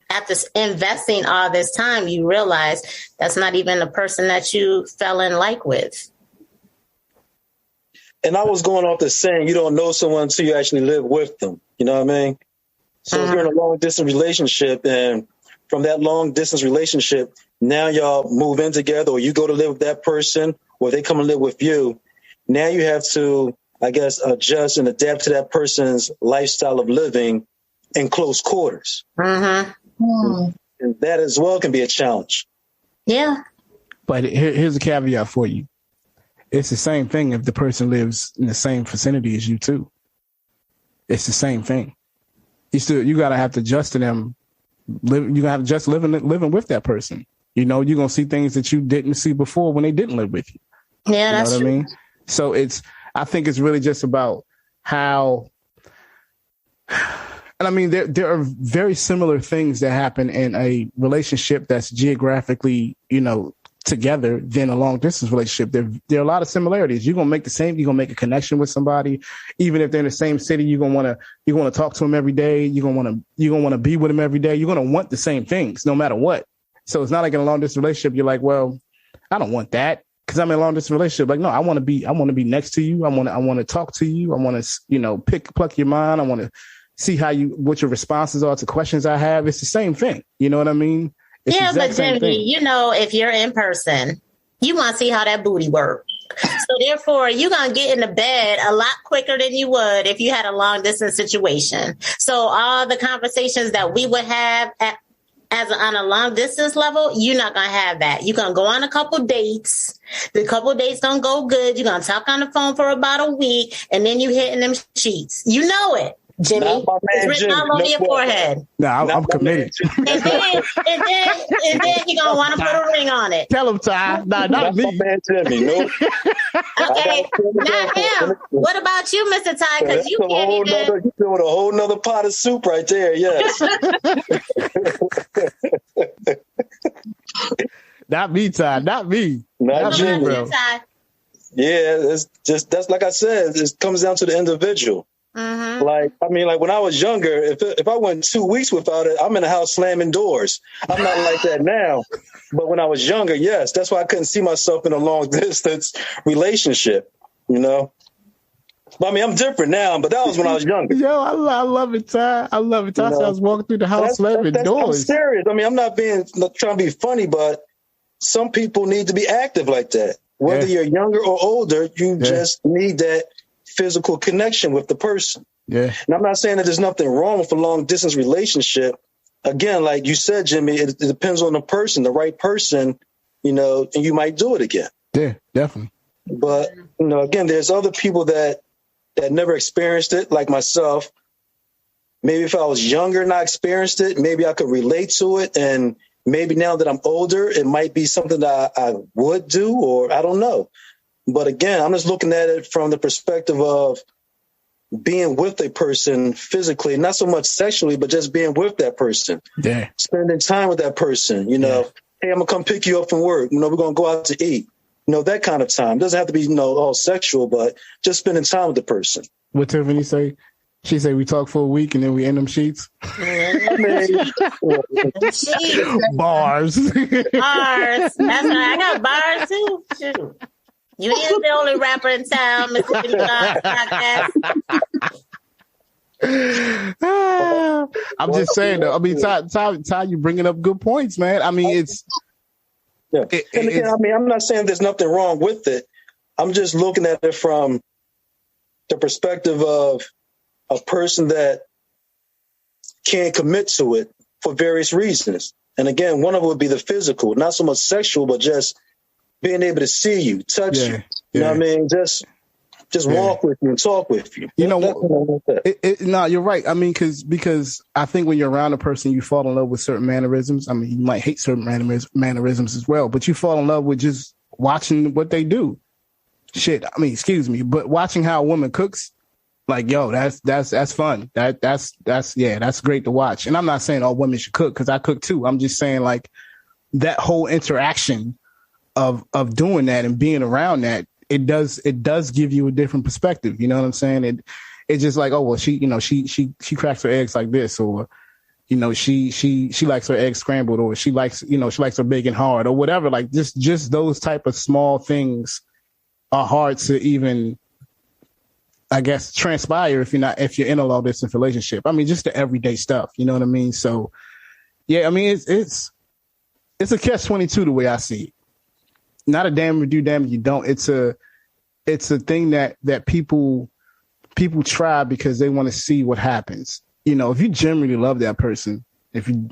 after investing all this time, you realize that's not even the person that you fell in like with. And I was going off the saying, you don't know someone until you actually live with them. You know what I mean? So if you're in a long distance relationship, and from that long distance relationship, now y'all move in together, or you go to live with that person, or they come and live with you. Now you have to, I guess, adjust and adapt to that person's lifestyle of living in close quarters. And that as well can be a challenge. Yeah. But here's a caveat for you. It's the same thing if the person lives in the same vicinity as you too. It's the same thing. You gotta have to adjust to them. You gotta have to just living with that person. You know, you're gonna see things that you didn't see before when they didn't live with you. Yeah, that's true. You know what I mean? So I think it's really just about how. And I mean, there are very similar things that happen in a relationship that's geographically, you know, together than a long distance relationship. There are a lot of similarities. You're going to make a connection with somebody, even if they're in the same city. You're going to talk to them every day. You're going to want to be with them every day. You're going to want the same things no matter what. So it's not like in a long distance relationship, you're like, well, I don't want that because I'm in a long distance relationship. Like, no, I want to be next to you. I want to talk to you. I want to, you know, pluck your mind. I want to see what your responses are to questions I have. It's the same thing. You know what I mean? It's but Jimmy, you know, if you're in person, you want to see how that booty works. So therefore, you're going to get into bed a lot quicker than you would if you had a long distance situation. So all the conversations that we would have on a long distance level, you're not going to have that. You're going to go on a couple dates. The couple dates don't go good. You're going to talk on the phone for about a week, and then you hitting them sheets. You know it, Jimmy. It's written all over your forehead. No, I'm committed. And then you're going to want to put a ring on it. Tell him, Ty. Not me. My man Jimmy. Nope. Okay, not him. What about you, Mr. Ty? Because you can't even... You're doing a whole nother pot of soup right there, yes. Not me, Ty. Not me. Not you, bro. Yeah, it's just, that's like I said, it comes down to the individual. Mm-hmm. Like when I was younger, if I went 2 weeks without it, I'm in the house slamming doors. I'm not like that now. But when I was younger, yes, that's why I couldn't see myself in a long distance relationship, you know? But I'm different now, but that was when I was younger. Yo, I love it, Ty. I love it, Ty. So I was walking through the house slamming doors. I'm serious. I'm not trying to be funny, but some people need to be active like that. Whether you're younger or older, you just need that physical connection with the person. Yeah. And I'm not saying that there's nothing wrong with a long distance relationship. Again, like you said, Jimmy, it depends on the person, the right person, and you might do it again. Yeah, definitely. But, again, there's other people that never experienced it, like myself. Maybe if I was younger and I experienced it, maybe I could relate to it. And maybe now that I'm older, it might be something that I would do, or I don't know. But again, I'm just looking at it from the perspective of being with a person physically, not so much sexually, but just being with that person. Yeah. Spending time with that person, Hey, I'm going to come pick you up from work. We're going to go out to eat. That kind of time. Doesn't have to be, all sexual, but just spending time with the person. What Tiffany say? She say we talk for a week and then we end them sheets. Bars. Bars. That's right. I got bars too. Shoot. You ain't the only rapper in town, Mr. Podcast. I'm just saying, though. Ty, you bringing up good points, man. it's... Yeah. And again, I'm not saying there's nothing wrong with it. I'm just looking at it from the perspective of a person that can't commit to it for various reasons. And again, one of them would be the physical, not so much sexual, but just being able to see you, touch you. You know what I mean? Just walk with you and talk with you. No, you're right. Because I think when you're around a person, you fall in love with certain mannerisms. You might hate certain mannerisms as well, but you fall in love with just watching what they do. Excuse me, but watching how a woman cooks, like, yo, that's fun. That's great to watch. And I'm not saying all women should cook, because I cook too. I'm just saying, like, that whole interaction of doing that and being around that, it does give you a different perspective. You know what I'm saying? It's just like, oh, well, she cracks her eggs like this, or, she likes her eggs scrambled, or she likes her bacon hard, or whatever. Like, just those type of small things are hard to even, I guess, transpire if you're in a long distance relationship. Just the everyday stuff. You know what I mean? So, yeah, it's a catch-22 the way I see it. Not a damn if you do, damn if you don't. It's a thing that people try because they want to see what happens. If you genuinely love that person, if you,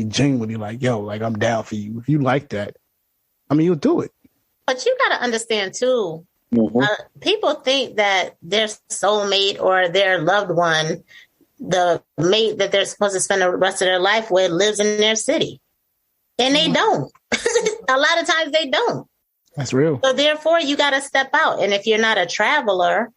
genuinely like, yo, like, I'm down for you. If you like that, you'll do it. But you got to understand too. Mm-hmm. People think that their soulmate or their loved one, the mate that they're supposed to spend the rest of their life with, lives in their city. And they don't. A lot of times they don't. That's real. So therefore, you got to step out. And if you're not a traveler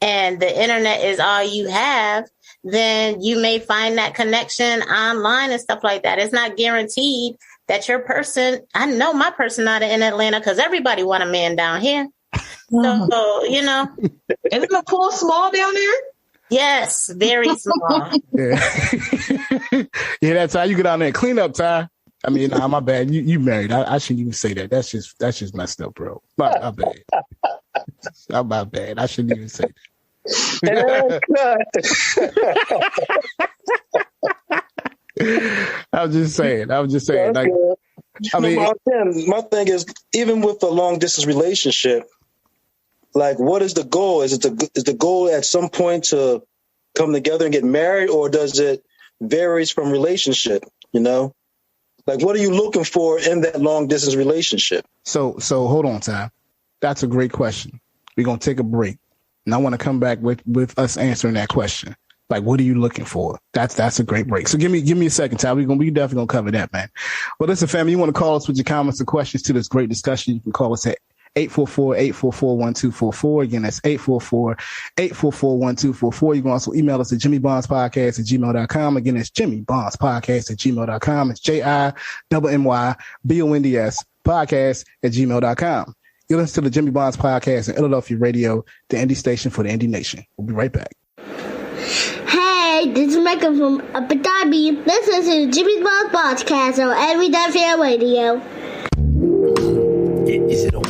and the internet is all you have, then you may find that connection online and stuff like that. It's not guaranteed that your person, I know my person not in Atlanta, because everybody want a man down here. So, Isn't the pool small down there? Yes, very small. Yeah, that's how you get down there and clean up, Ty. My bad. You married. I shouldn't even say that. That's just messed up, bro. My bad. My bad. I shouldn't even say that. I was just saying. Like, my thing is, even with a long distance relationship, like, what is the goal? Is the goal at some point to come together and get married, or does it varies from relationship? You know, like, what are you looking for in that long distance relationship? So hold on, Ty. That's a great question. We're gonna take a break, and I want to come back with us answering that question. Like, what are you looking for? That's a great break. So give me a second, Ty. We definitely gonna cover that, man. But listen, family, you want to call us with your comments or questions to this great discussion? You can call us at 844-844-1244. Again, that's 844-844-1244. You can also email us at jimmybondspodcast@gmail.com. Again, it's jimmybondspodcast@gmail.com. It's JIMMYBONDS podcast@gmail.com. You listen to the Jimmy Bonds Podcast on Illadelphia Radio, the indie station for the indie nation. We'll be right back. Hey, this is Michael from Abu Dhabi. Listen to the Jimmy Bonds Podcast on Illadelphia Radio. Is it on?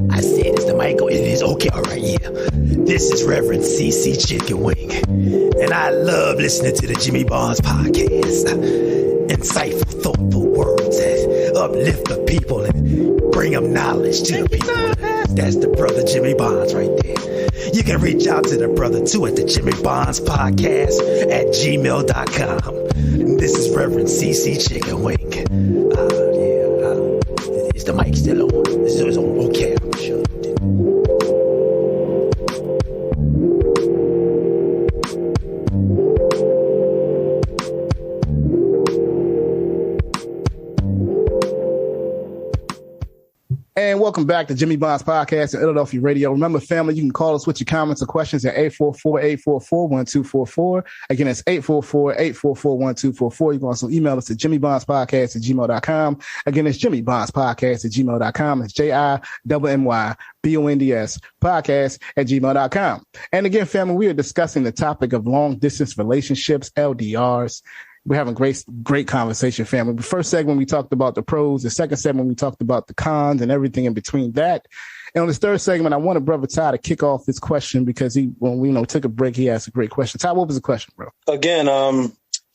I said, is the mic on? It is. Okay, all right, yeah. This is Reverend CC Chicken Wing, and I love listening to the Jimmy Bonds Podcast. Insightful, thoughtful words that uplift the people and bring them knowledge to the people. That's the brother Jimmy Bonds right there. You can reach out to the brother too at the Jimmy Bonds Podcast @gmail.com. This is Reverend CC Chicken Wing. Is the mic still on? It's on. Okay, I'm sure. And welcome back to Jimmy Bonds Podcast and Illadelphia Radio. Remember, family, you can call us with your comments or questions at 844-844-1244. Again, it's 844-844-1244. You can also email us at jimmybondspodcast@gmail.com. Again, it's jimmybondspodcast@gmail.com. It's JIMMYBONDS podcast@gmail.com. And again, family, we are discussing the topic of long distance relationships, LDRs. We're having great conversation, family. The first segment, we talked about the pros. The second segment, we talked about the cons and everything in between that. And on this third segment, I wanted Brother Ty to kick off this question because when we took a break, he asked a great question. Ty, what was the question, bro? Again,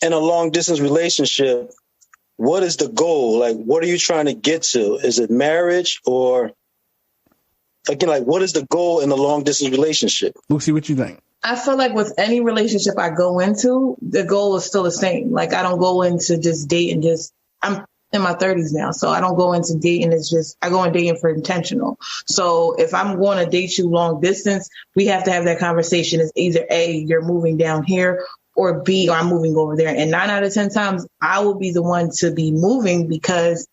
in a long distance relationship, what is the goal? Like, what are you trying to get to? Is it marriage, or again, like, what is the goal in a long distance relationship? Lucy, what you think? I feel like with any relationship I go into, the goal is still the same. Like, I don't go into just dating, I'm in my 30s now, so I don't go into dating. I go in dating for intentional. So if I'm going to date you long distance, we have to have that conversation. It's either A, you're moving down here, or B, or I'm moving over there. And 9 out of 10 times, I will be the one to be moving because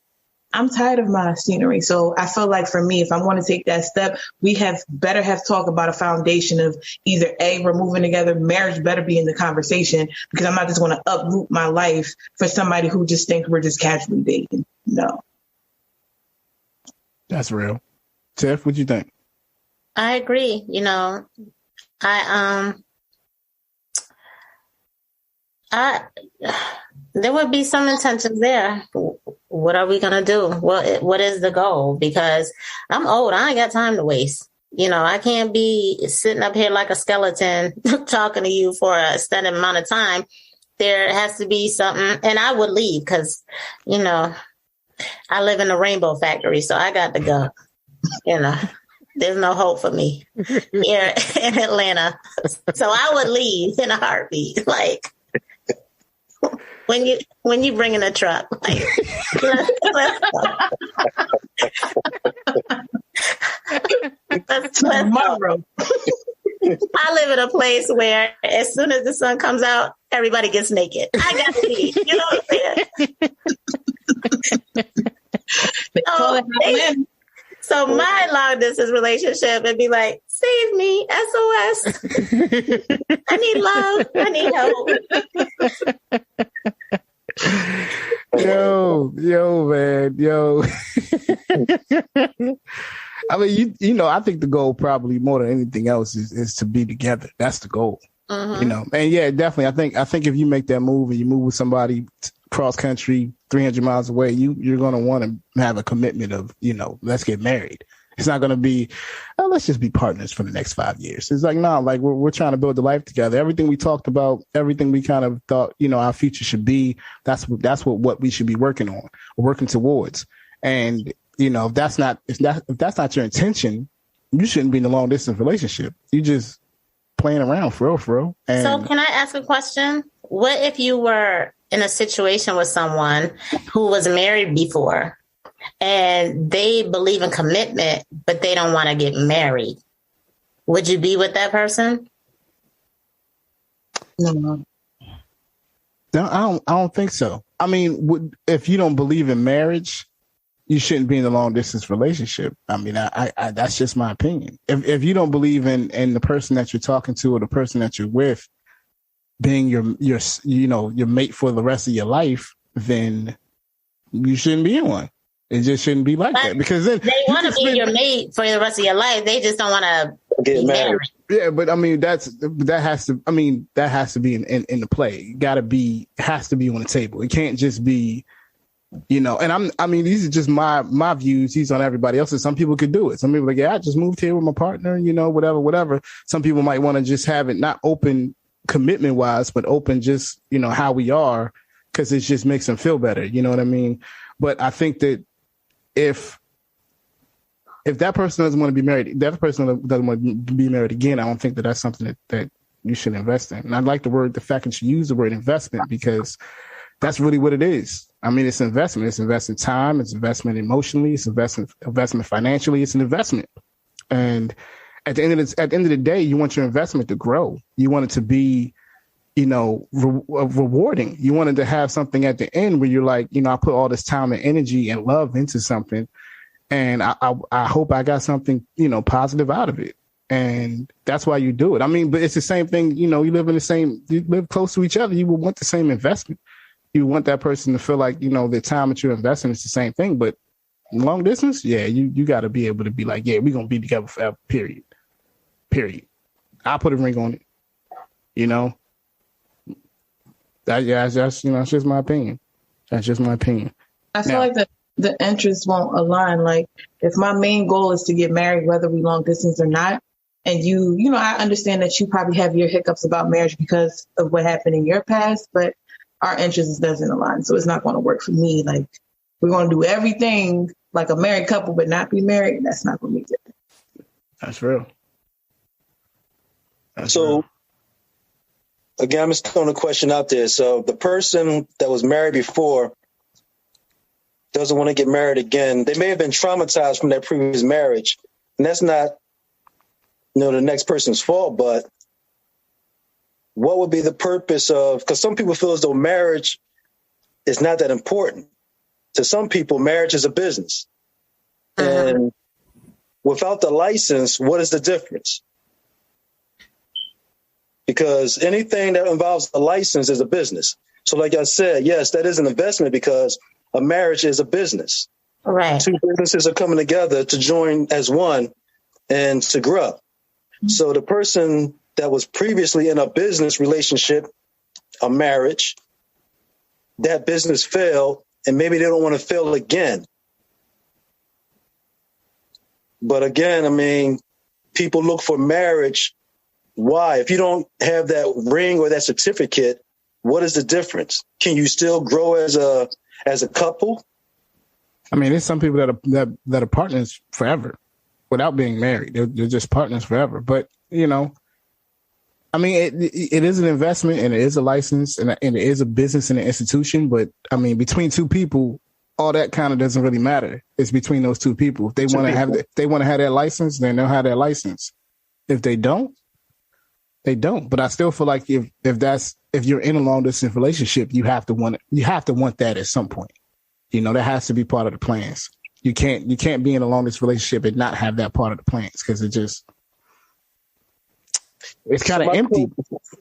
I'm tired of my scenery. So I feel like for me, if I want to take that step, we better have talk about a foundation of either A, we're moving together, marriage better be in the conversation, because I'm not just going to uproot my life for somebody who just thinks we're just casually dating. No. That's real. Tiff, what you think? I agree. There would be some intentions there. What are we going to do? What is the goal? Because I'm old. I ain't got time to waste. I can't be sitting up here like a skeleton talking to you for a extended amount of time. There has to be something. And I would leave because, I live in a rainbow factory, so I got to go. There's no hope for me here in Atlanta. So I would leave in a heartbeat. Like, when you bring in a truck, like, let's go. I live in a place where as soon as the sun comes out, everybody gets naked. I got to leave. You know what I'm saying? So my long distance relationship would be like, save me, SOS. I need love. I need hope. Yo, man, yo. I mean, I think the goal probably more than anything else is to be together. That's the goal. And yeah, definitely. I think if you make that move and you move with somebody cross country, 300 miles away, you're going to want to have a commitment of, let's get married. It's not going to be, let's just be partners for the next 5 years. It's like, no, like we're trying to build a life together. Everything we talked about, everything we kind of thought, our future should be, that's what we should be working on, or working towards. And, if that's not your intention, you shouldn't be in a long distance relationship. You just playing around for real. And so can I ask a question? What if you were in a situation with someone who was married before and they believe in commitment, but they don't want to get married? Would you be with that person? No, I don't think so. I mean, if you don't believe in marriage, you shouldn't be in a long distance relationship. I mean, I that's just my opinion. If you don't believe in the person that you're talking to or the person that you're with being your mate for the rest of your life, then you shouldn't be in one. It just shouldn't be like that, because then they want to be your mate for the rest of your life. They just don't want to get married. Yeah, but I mean that has to be in the play. Has to be on the table. It can't just be, and these are just my views. These on everybody else's. Some people could do it. Some people are like, yeah, I just moved here with my partner, whatever. Some people might want to just have it not open commitment wise, but open just, how we are, because it just makes them feel better. You know what I mean? But I think that if that person doesn't want to be married, that person doesn't want to be married again, I don't think that that's something that you should invest in. And I like the fact that you use the word investment, because that's really what it is. I mean, it's investment. It's investment time. It's investment emotionally. It's investment financially. It's an investment. And at the end of the day, you want your investment to grow. You want it to be, rewarding. You wanted to have something at the end where you're like, I put all this time and energy and love into something, and I hope I got something, positive out of it. And that's why you do it. I mean, but it's the same thing. You live close to each other. You will want the same investment. You want that person to feel like, the time that you're investing is the same thing. But long distance, yeah, you got to be able to be like, yeah, we're going to be together forever, period. I'll put a ring on it, That's just my opinion. That's just my opinion. I feel like the interests won't align. Like, if my main goal is to get married, whether we long distance or not, and I understand that you probably have your hiccups about marriage because of what happened in your past, but our interests doesn't align. So it's not going to work for me. Like, we're going to do everything like a married couple, but not be married. That's not going to be good. That's real. Again, I'm just throwing a question out there. So the person that was married before doesn't want to get married again. They may have been traumatized from their previous marriage. And that's not, the next person's fault. But what would be the purpose of, because some people feel as though marriage is not that important. To some people, marriage is a business. And without the license, what is the difference? Because anything that involves a license is a business. So like I said, yes, that is an investment, because a marriage is a business. Right. Two businesses are coming together to join as one and to grow. Mm-hmm. So the person that was previously in a business relationship, a marriage, that business failed, and maybe they don't want to fail again. But again, people look for marriage. Why? If you don't have that ring or that certificate, what is the difference? Can you still grow as a couple? There's some people that are partners forever without being married. They're just partners forever. But, it is an investment, and it is a license, and it is a business and an institution. But between two people, all that kind of doesn't really matter. It's between those two people. If they want to have that license, then they'll have that license. If they don't, they don't. But I still feel like if you're in a long distance relationship, you have to want that at some point. That has to be part of the plans. You can't be in a long distance relationship and not have that part of the plans, because it's kind of empty.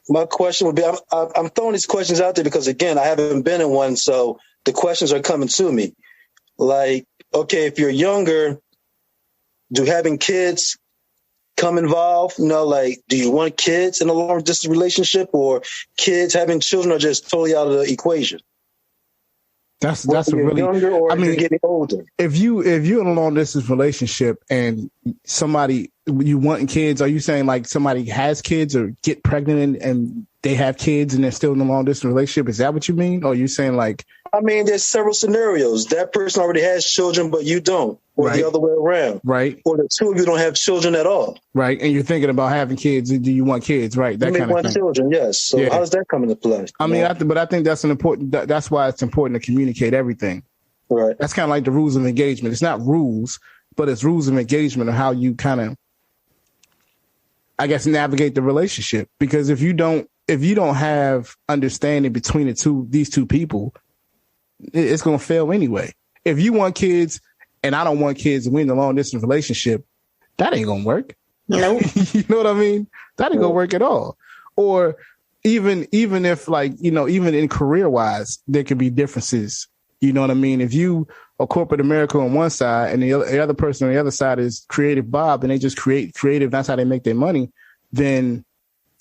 My question would be, I'm throwing these questions out there because, again, I haven't been in one, so the questions are coming to me. Like, okay, if you're younger, do having kids come involved? Do you want kids in a long distance relationship, or kids having children are just totally out of the equation? That's a really younger, or you're getting older. If you're in a long distance relationship and you want kids, are you saying like somebody has kids or get pregnant and they have kids and they're still in a long distance relationship? Is that what you mean? Or are you saying like I mean, there's several scenarios. That person already has children, but you don't, or the other way around. Right. Or the two of you don't have children at all. Right. And you're thinking about having kids. Do you want kids? Right. That kind of thing. Children, yes. So how does that come into play? I mean, I think that's that's why it's important to communicate everything. Right. That's kind of like the rules of engagement. It's not rules, but it's rules of engagement of how you kind of, I guess, navigate the relationship. Because if you don't have understanding between these two people, it's going to fail anyway. If you want kids and I don't want kids and we're in a long distance relationship, that ain't going to work. No. You know what I mean? That ain't going to work at all. Or even if, like, you know, even in career wise, there could be differences. You know what I mean? If you are corporate America on one side and the other person on the other side is creative Bob and they just create creative, that's how they make their money, then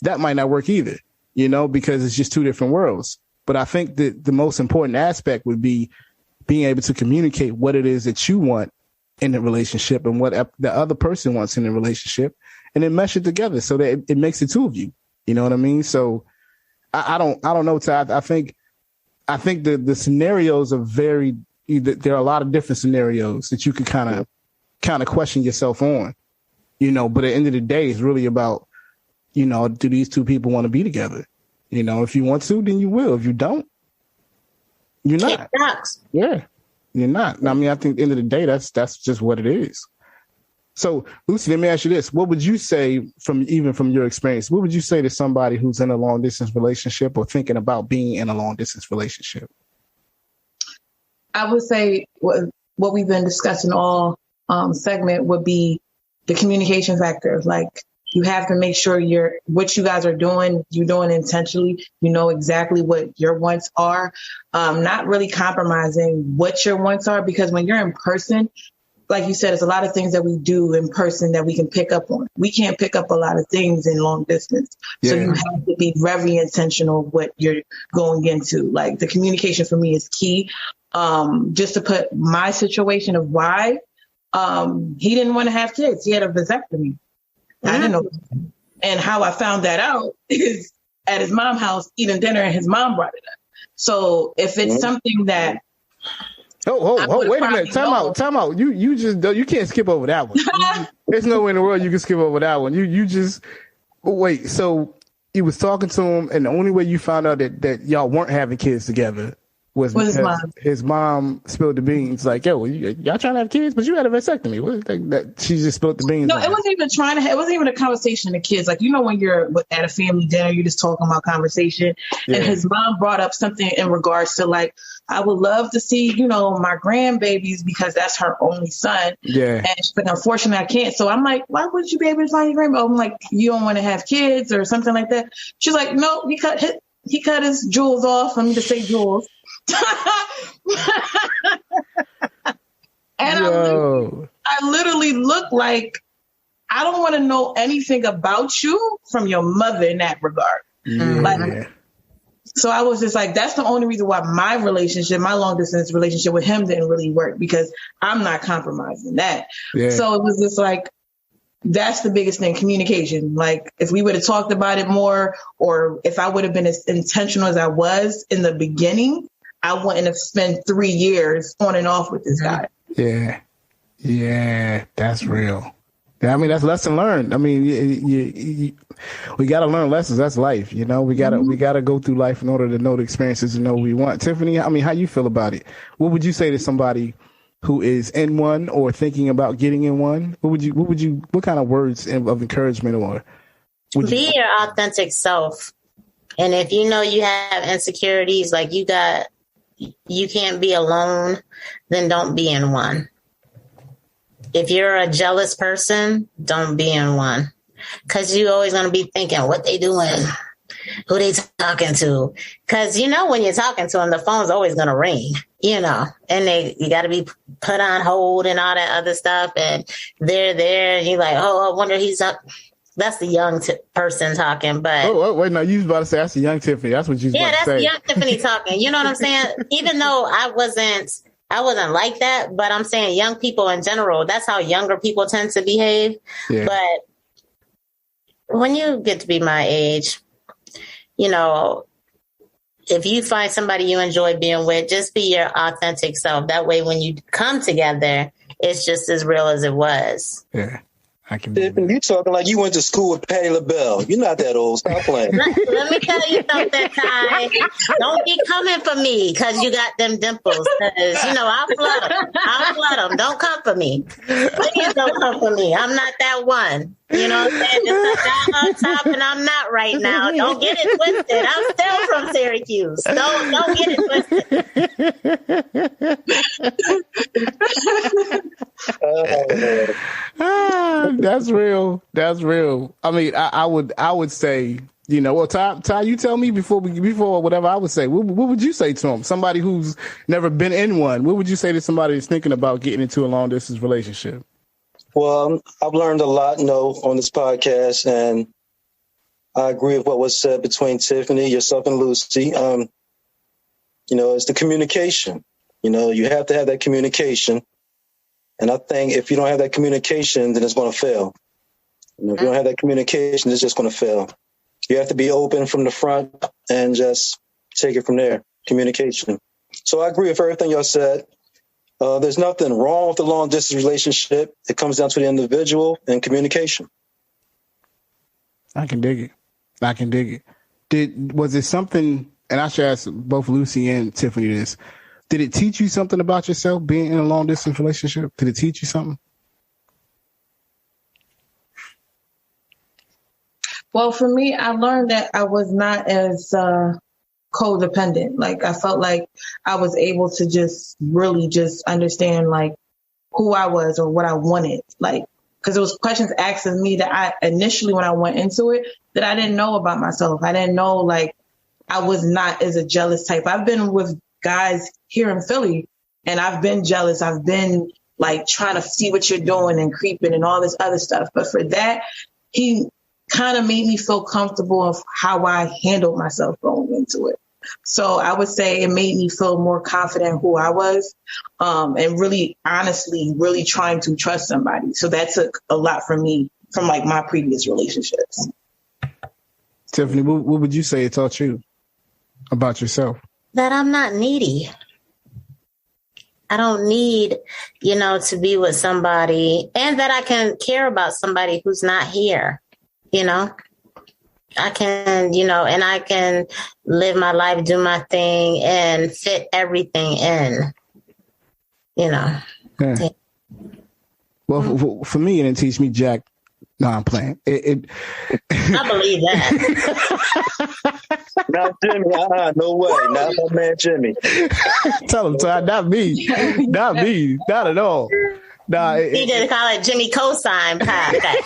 that might not work either, you know, because it's just two different worlds. But I think that the most important aspect would be being able to communicate what it is that you want in the relationship and what the other person wants in the relationship, and then mesh it together so that it makes the two of you. You know what I mean? So I don't know, Todd. I think the scenarios are there are a lot of different scenarios that you can kind of question yourself on, you know, but at the end of the day, it's really about, you know, do these two people want to be together? You know, if you want to, then you will. If you don't, you're not. Yeah, you're not. I mean, I think at the end of the day, that's just what it is. So, Lucy, let me ask you this. What would you say from your experience, what would you say to somebody who's in a long distance relationship or thinking about being in a long distance relationship? I would say what we've been discussing all segment would be the communication factor. Like, you have to make sure what you guys are doing, you're doing intentionally. You know exactly what your wants are, not really compromising what your wants are, because when you're in person, like you said, there's a lot of things that we do in person that we can pick up on. We can't pick up a lot of things in long distance. Yeah. So you have to be very intentional what you're going into. Like, the communication for me is key. Just to put my situation of why he didn't want to have kids. He had a vasectomy. I didn't know. And how I found that out is at his mom's house eating dinner, and his mom brought it up. So if it's something that wait a minute. Time out. You can't skip over that one. There's no way in the world you can skip over that one. You just wait. So you was talking to him, and the only way you found out that y'all weren't having kids together was because his mom spilled the beans. Like, yo, y'all trying to have kids, but you had a vasectomy. What that she just spilled the beans. No, it wasn't even it wasn't even a conversation of kids. Like, you know, when you're at a family dinner, you're just talking about conversation. Yeah. And his mom brought up something in regards to, like, I would love to see, you know, my grandbabies, because that's her only son. Yeah. And she's like, unfortunately, I can't. So I'm like, why wouldn't you be able to find your grandbaby? I'm like, you don't want to have kids or something like that. She's like, no, he cut his jewels off. Let me just say jewels. And I literally look like, I don't want to know anything about you from your mother in that regard. Like, so I was just like, that's the only reason why my long distance relationship with him didn't really work, because I'm not compromising that. Yeah. So it was just like, that's the biggest thing, communication. Like, if we would have talked about it more, or if I would have been as intentional as I was in the beginning, I wouldn't have spent 3 years on and off with this guy. Yeah, that's real. I mean, that's lesson learned. I mean, we got to learn lessons. That's life. You know, we got to go through life in order to know the experiences and know what we want. Tiffany, I mean, how you feel about it? What would you say to somebody who is in one or thinking about getting in one? What kind of words of encouragement or be your authentic self? And if you know you have insecurities, like you can't be alone, then don't be in one. If you're a jealous person, don't be in one. Because you're always going to be thinking, what they doing? Who they talking to? Because, you know, when you're talking to them, the phone's always going to ring, you know, and you got to be put on hold and all that other stuff. And they're there and you're like, oh, I wonder he's up. That's the young person talking, but wait, no, you was about to say that's the young Tiffany. That's what you was about to say. Yeah, that's the young Tiffany talking. You know what I'm saying? Even though I wasn't like that, but I'm saying young people in general, that's how younger people tend to behave. Yeah. But when you get to be my age, you know, if you find somebody you enjoy being with, just be your authentic self. That way, when you come together, it's just as real as it was. Yeah. I can. You talking like you went to school with Patti LaBelle. You're not that old. Stop playing. Let me tell you something, Ty. Don't be coming for me because you got them dimples. Because, I'll flood them. Don't come for me. Please don't come for me. I'm not that one. You know what I'm saying? It's a guy on top and I'm not right now. Don't get it twisted. I'm still from Syracuse. Don't get it twisted. That's real. That's real. I mean, I would say, well, Ty, you tell me before whatever I would say. What would you say to him? Somebody who's never been in one. What would you say to somebody who's thinking about getting into a long distance relationship? Well, I've learned a lot, on this podcast, and I agree with what was said between Tiffany, yourself, and Lucy. It's the communication. You have to have that communication. And I think if you don't have that communication, then it's going to fail. If you don't have that communication, it's just going to fail. You have to be open from the front and just take it from there. Communication. So I agree with everything y'all said. There's nothing wrong with the long distance relationship. It comes down to the individual and communication. I can dig it. Was it something, and I should ask both Lucy and Tiffany this, did it teach you something about yourself being in a long distance relationship? Did it teach you something? Well, for me, I learned that I was not as codependent. Like, I felt like I was able to just really just understand like who I was or what I wanted. Like, because there was questions asked of me that I initially, when I went into it, that I didn't know about myself. I didn't know, like, I was not as a jealous type. I've been with guys here in Philly and I've been jealous. I've been like trying to see what you're doing and creeping and all this other stuff. But for that, he kind of made me feel comfortable of how I handled myself going into it. So I would say it made me feel more confident who I was, and really, honestly, really trying to trust somebody. So that took a lot from me from like my previous relationships. Tiffany, what would you say it taught you about yourself? That I'm not needy. I don't need, to be with somebody, and that I can care about somebody who's not here. I can, and I can live my life, do my thing, and fit everything in, Yeah. Well, for me, it didn't teach me jack. No, I'm playing. I believe that. Not Jimmy. No way. Not my man Jimmy. Tell him, Ty. Not me. Not me. Not at all. Nah, he didn't call it Jimmy Cosign podcast.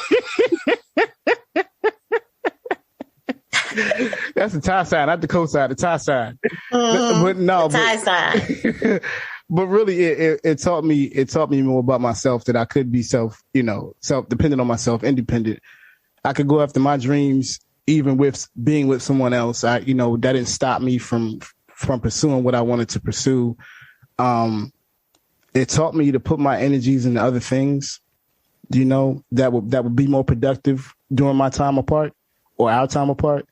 That's the tie sign, not the cosign, the tie sign. But no, tie sign. But really, it taught me more about myself, that I could be self-dependent on myself, independent. I could go after my dreams, even with being with someone else. That didn't stop me from pursuing what I wanted to pursue. It taught me to put my energies into other things, that would be more productive during my time apart or our time apart.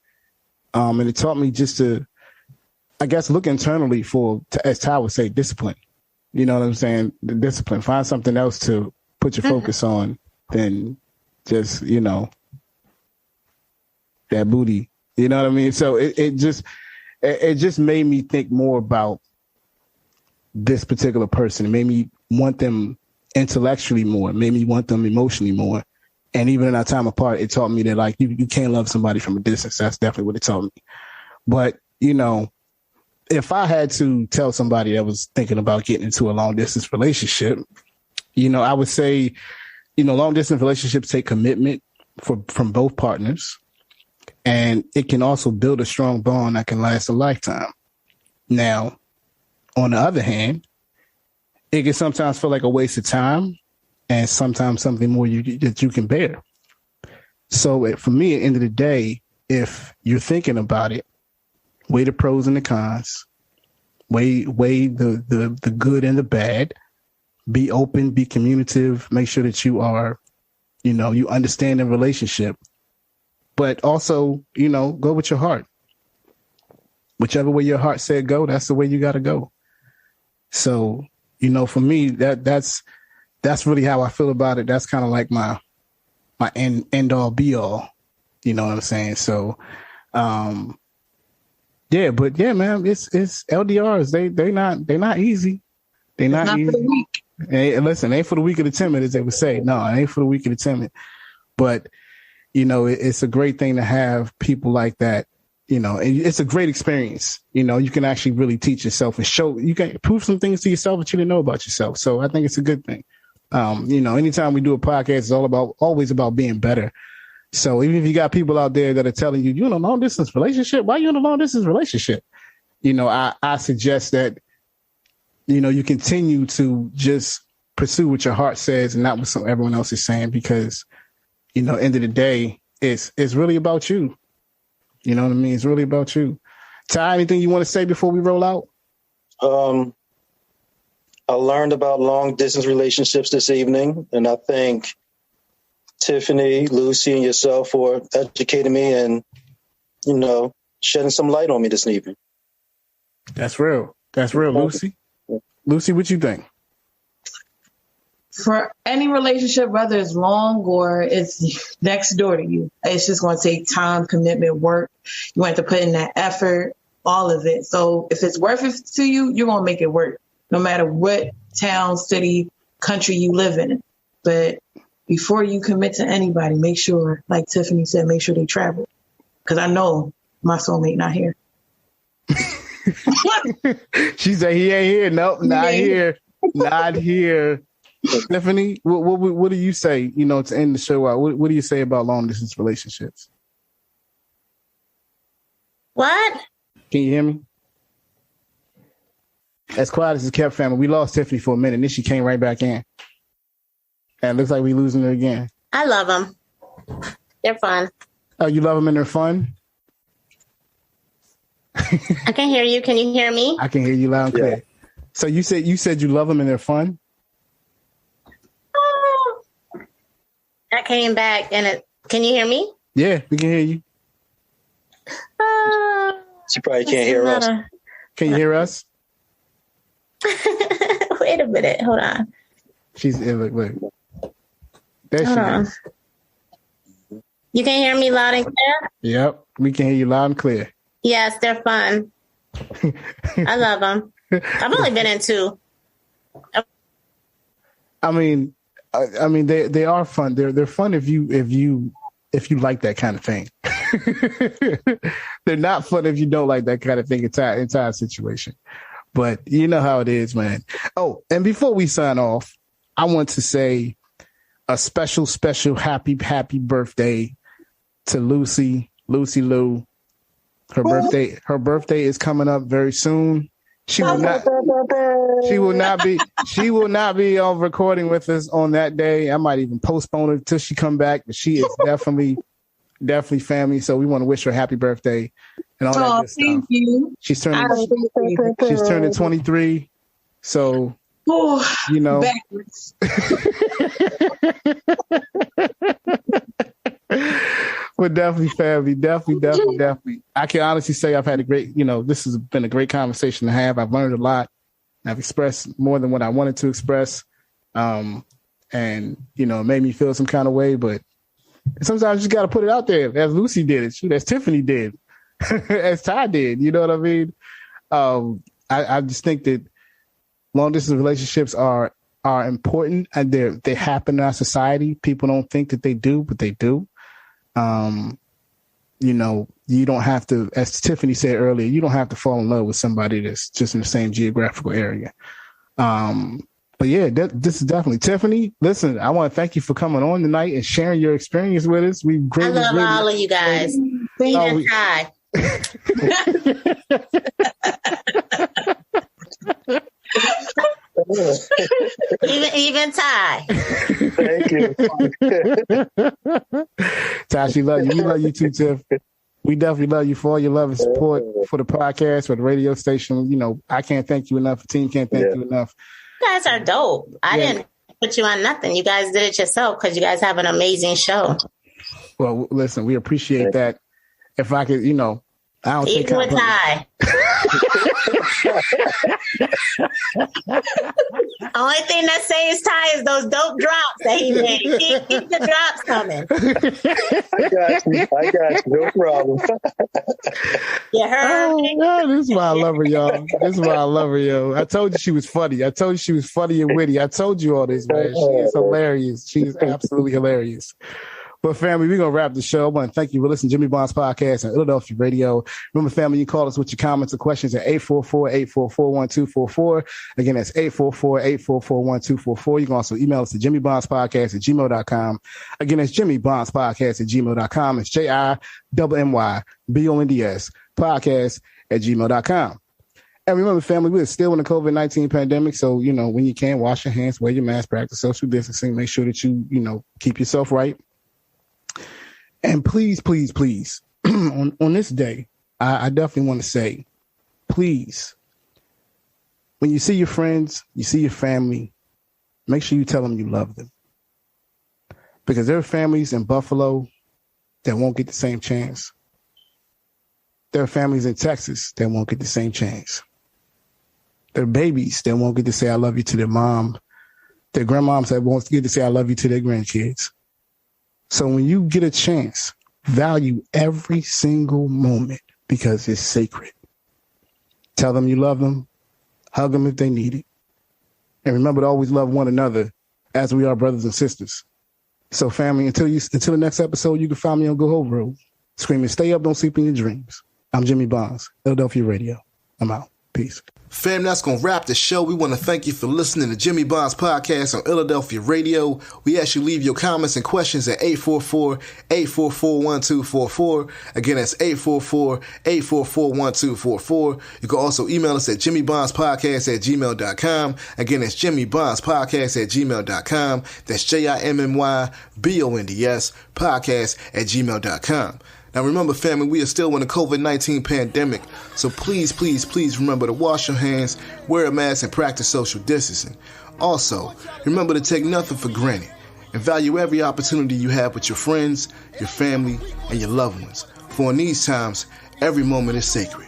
And it taught me just to, I guess, look internally for, as Ty would say, discipline. You know what I'm saying? The discipline. Find something else to put your focus on than just, that booty. You know what I mean? So it just made me think more about this particular person. It made me want them intellectually more. It made me want them emotionally more. And even in our time apart, it taught me that, like, you can't love somebody from a distance. That's definitely what it taught me. But, if I had to tell somebody that was thinking about getting into a long distance relationship, I would say, long distance relationships take commitment from both partners. And it can also build a strong bond that can last a lifetime. Now, on the other hand, it can sometimes feel like a waste of time, and sometimes something more that you can bear. So for me, at the end of the day, if you're thinking about it, weigh the pros and the cons, weigh the good and the bad, be open, be communicative, make sure that you are, you understand the relationship, but also, go with your heart. whichever way your heart said go, that's the way you got to go. So, you know, for me, that's really how I feel about it. That's kind of like my end all be all. You know what I'm saying? So, man, it's LDRs. They're not easy. They're not easy. For the weak. Hey, listen, it ain't for the weak of the timid, as they would say. No, it ain't for the weak of the timid. But, you know, it's a great thing to have people like that. You know, and it's a great experience. You know, you can actually really teach yourself and you can prove some things to yourself that you didn't know about yourself. So I think it's a good thing. You know, anytime we do a podcast, it's always about being better. So even if you got people out there that are telling you, you're in a long distance relationship, why are you in a long distance relationship? You know, I suggest that, you know, you continue to just pursue what your heart says and not what everyone else is saying, because, you know, end of the day, it's really about you. You know what I mean? It's really about you. Ty, anything you want to say before we roll out? I learned about long distance relationships this evening, and I thank Tiffani, Lucy, and yourself for educating me and, you know, shedding some light on me this evening. That's real. Lucy. Lucy, what you think? For any relationship, whether it's long or it's next door to you, it's just going to take time, commitment, work. You have to put in that effort, all of it. So if it's worth it to you, you're going to make it work, no matter what town, city, country you live in. But before you commit to anybody, make sure, like Tiffani said, make sure they travel. Because I know my soulmate not here. She said he ain't here. Nope, not here. Not here. Tiffani, what do you say, you know, to end the show out? What do you say about long distance relationships? What? Can you hear me? As quiet as it's kept, family. We lost Tiffani for a minute, and then she came right back in. And it looks like we're losing her again. I love them. They're fun. Oh, you love them and they're fun? I can hear you. Can you hear me? I can hear you loud and clear. Yeah. So you said you love them and they're fun? I came back and can you hear me? Yeah, we can hear you. She probably can't hear us. Can you hear us? Wait a minute. Hold on. She's look. There she is. You can hear me loud and clear? Yep, we can hear you loud and clear. Yes, they're fun. I love them. I've only been in 2. I mean, they are fun. They're fun if you like that kind of thing. They're not fun if you don't like that kind of thing. Entire situation. But you know how it is, man. Oh, and before we sign off, I want to say a special happy birthday to Lucy Lou. Her birthday is coming up very soon. She will not be on recording with us on that day. I might even postpone it until she come back, but she is definitely family. So we want to wish her a happy birthday and all that good stuff. Thank you. She's turning 23. So you know. But definitely family, definitely. I can honestly say I've had a great, you know, this has been a great conversation to have. I've learned a lot. I've expressed more than what I wanted to express. And, you know, it made me feel some kind of way, but sometimes you just got to put it out there as Lucy did it, as Tiffani did, as Ty did, you know what I mean? I just think that long distance relationships are important and they happen in our society. People don't think that they do, but they do. You know, you don't have to, as Tiffani said earlier, you don't have to fall in love with somebody that's just in the same geographical area. But yeah, this is definitely Tiffani. Listen, I want to thank you for coming on tonight and sharing your experience with us. I love all of you guys. Even Ty. even Ty. Thank you. Ty, she love you. We love you too, Tiff. We definitely love you for all your love and support for the podcast, for the radio station. You know, I can't thank you enough. The team can't thank you enough. You guys are dope. I didn't put you on nothing. You guys did it yourself because you guys have an amazing show. Well, listen, we appreciate that. If I could, you know, I don't take even with Ty. Only thing that saves Ty is those dope drops that he made. Keep the drops coming. I got you. No problem. You heard me? Oh, this is why I love her, y'all. This is why I love her, yo. I told you she was funny. I told you she was funny and witty. I told you all this, man. She is hilarious. She is absolutely hilarious. But family, we're going to wrap the show. I want to thank you for listening to Jimmy Bond's podcast on Illadelphia Radio. Remember, family, you call us with your comments or questions at 844-844-1244. Again, that's 844-844-1244. You can also email us at jimmybondspodcast@gmail.com. Again, that's jimmybondspodcast@gmail.com. It's JIMMYBONDS podcast@gmail.com. And remember, family, we're still in the COVID-19 pandemic. So, when you can, wash your hands, wear your mask, practice social distancing, make sure that you, keep yourself right. And please, please, please, on this day, I definitely want to say, please, when you see your friends, you see your family, make sure you tell them you love them. Because there are families in Buffalo that won't get the same chance. There are families in Texas that won't get the same chance. There are babies that won't get to say I love you to their mom. Their grandmoms that won't get to say I love you to their grandkids. So when you get a chance, value every single moment because it's sacred. Tell them you love them. Hug them if they need it. And remember to always love one another as we are brothers and sisters. So family, until the next episode, you can find me on Go Home Road, screaming, stay up, don't sleep in your dreams. I'm Jimmy Bonds, Illadelphia Radio. I'm out. Peace. Fam, that's going to wrap the show. We want to thank you for listening to Jimmy Bond's podcast on Illadelphia Radio. We ask you to leave your comments and questions at 844-844-1244. Again, that's 844-844-1244. You can also email us at jimmybondspodcast@gmail.com. Again, that's jimmybondspodcast@gmail.com. That's JIMMYBONDS podcast@gmail.com. Now remember, family, we are still in the COVID-19 pandemic, so please, please, please remember to wash your hands, wear a mask, and practice social distancing. Also, remember to take nothing for granted and value every opportunity you have with your friends, your family, and your loved ones. For in these times, every moment is sacred.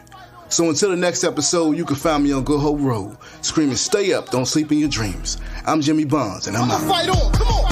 So until the next episode, you can find me on Go Ho Road, screaming, stay up, don't sleep in your dreams. I'm Jimmy Bonds, and I'm out. Fight on, come on.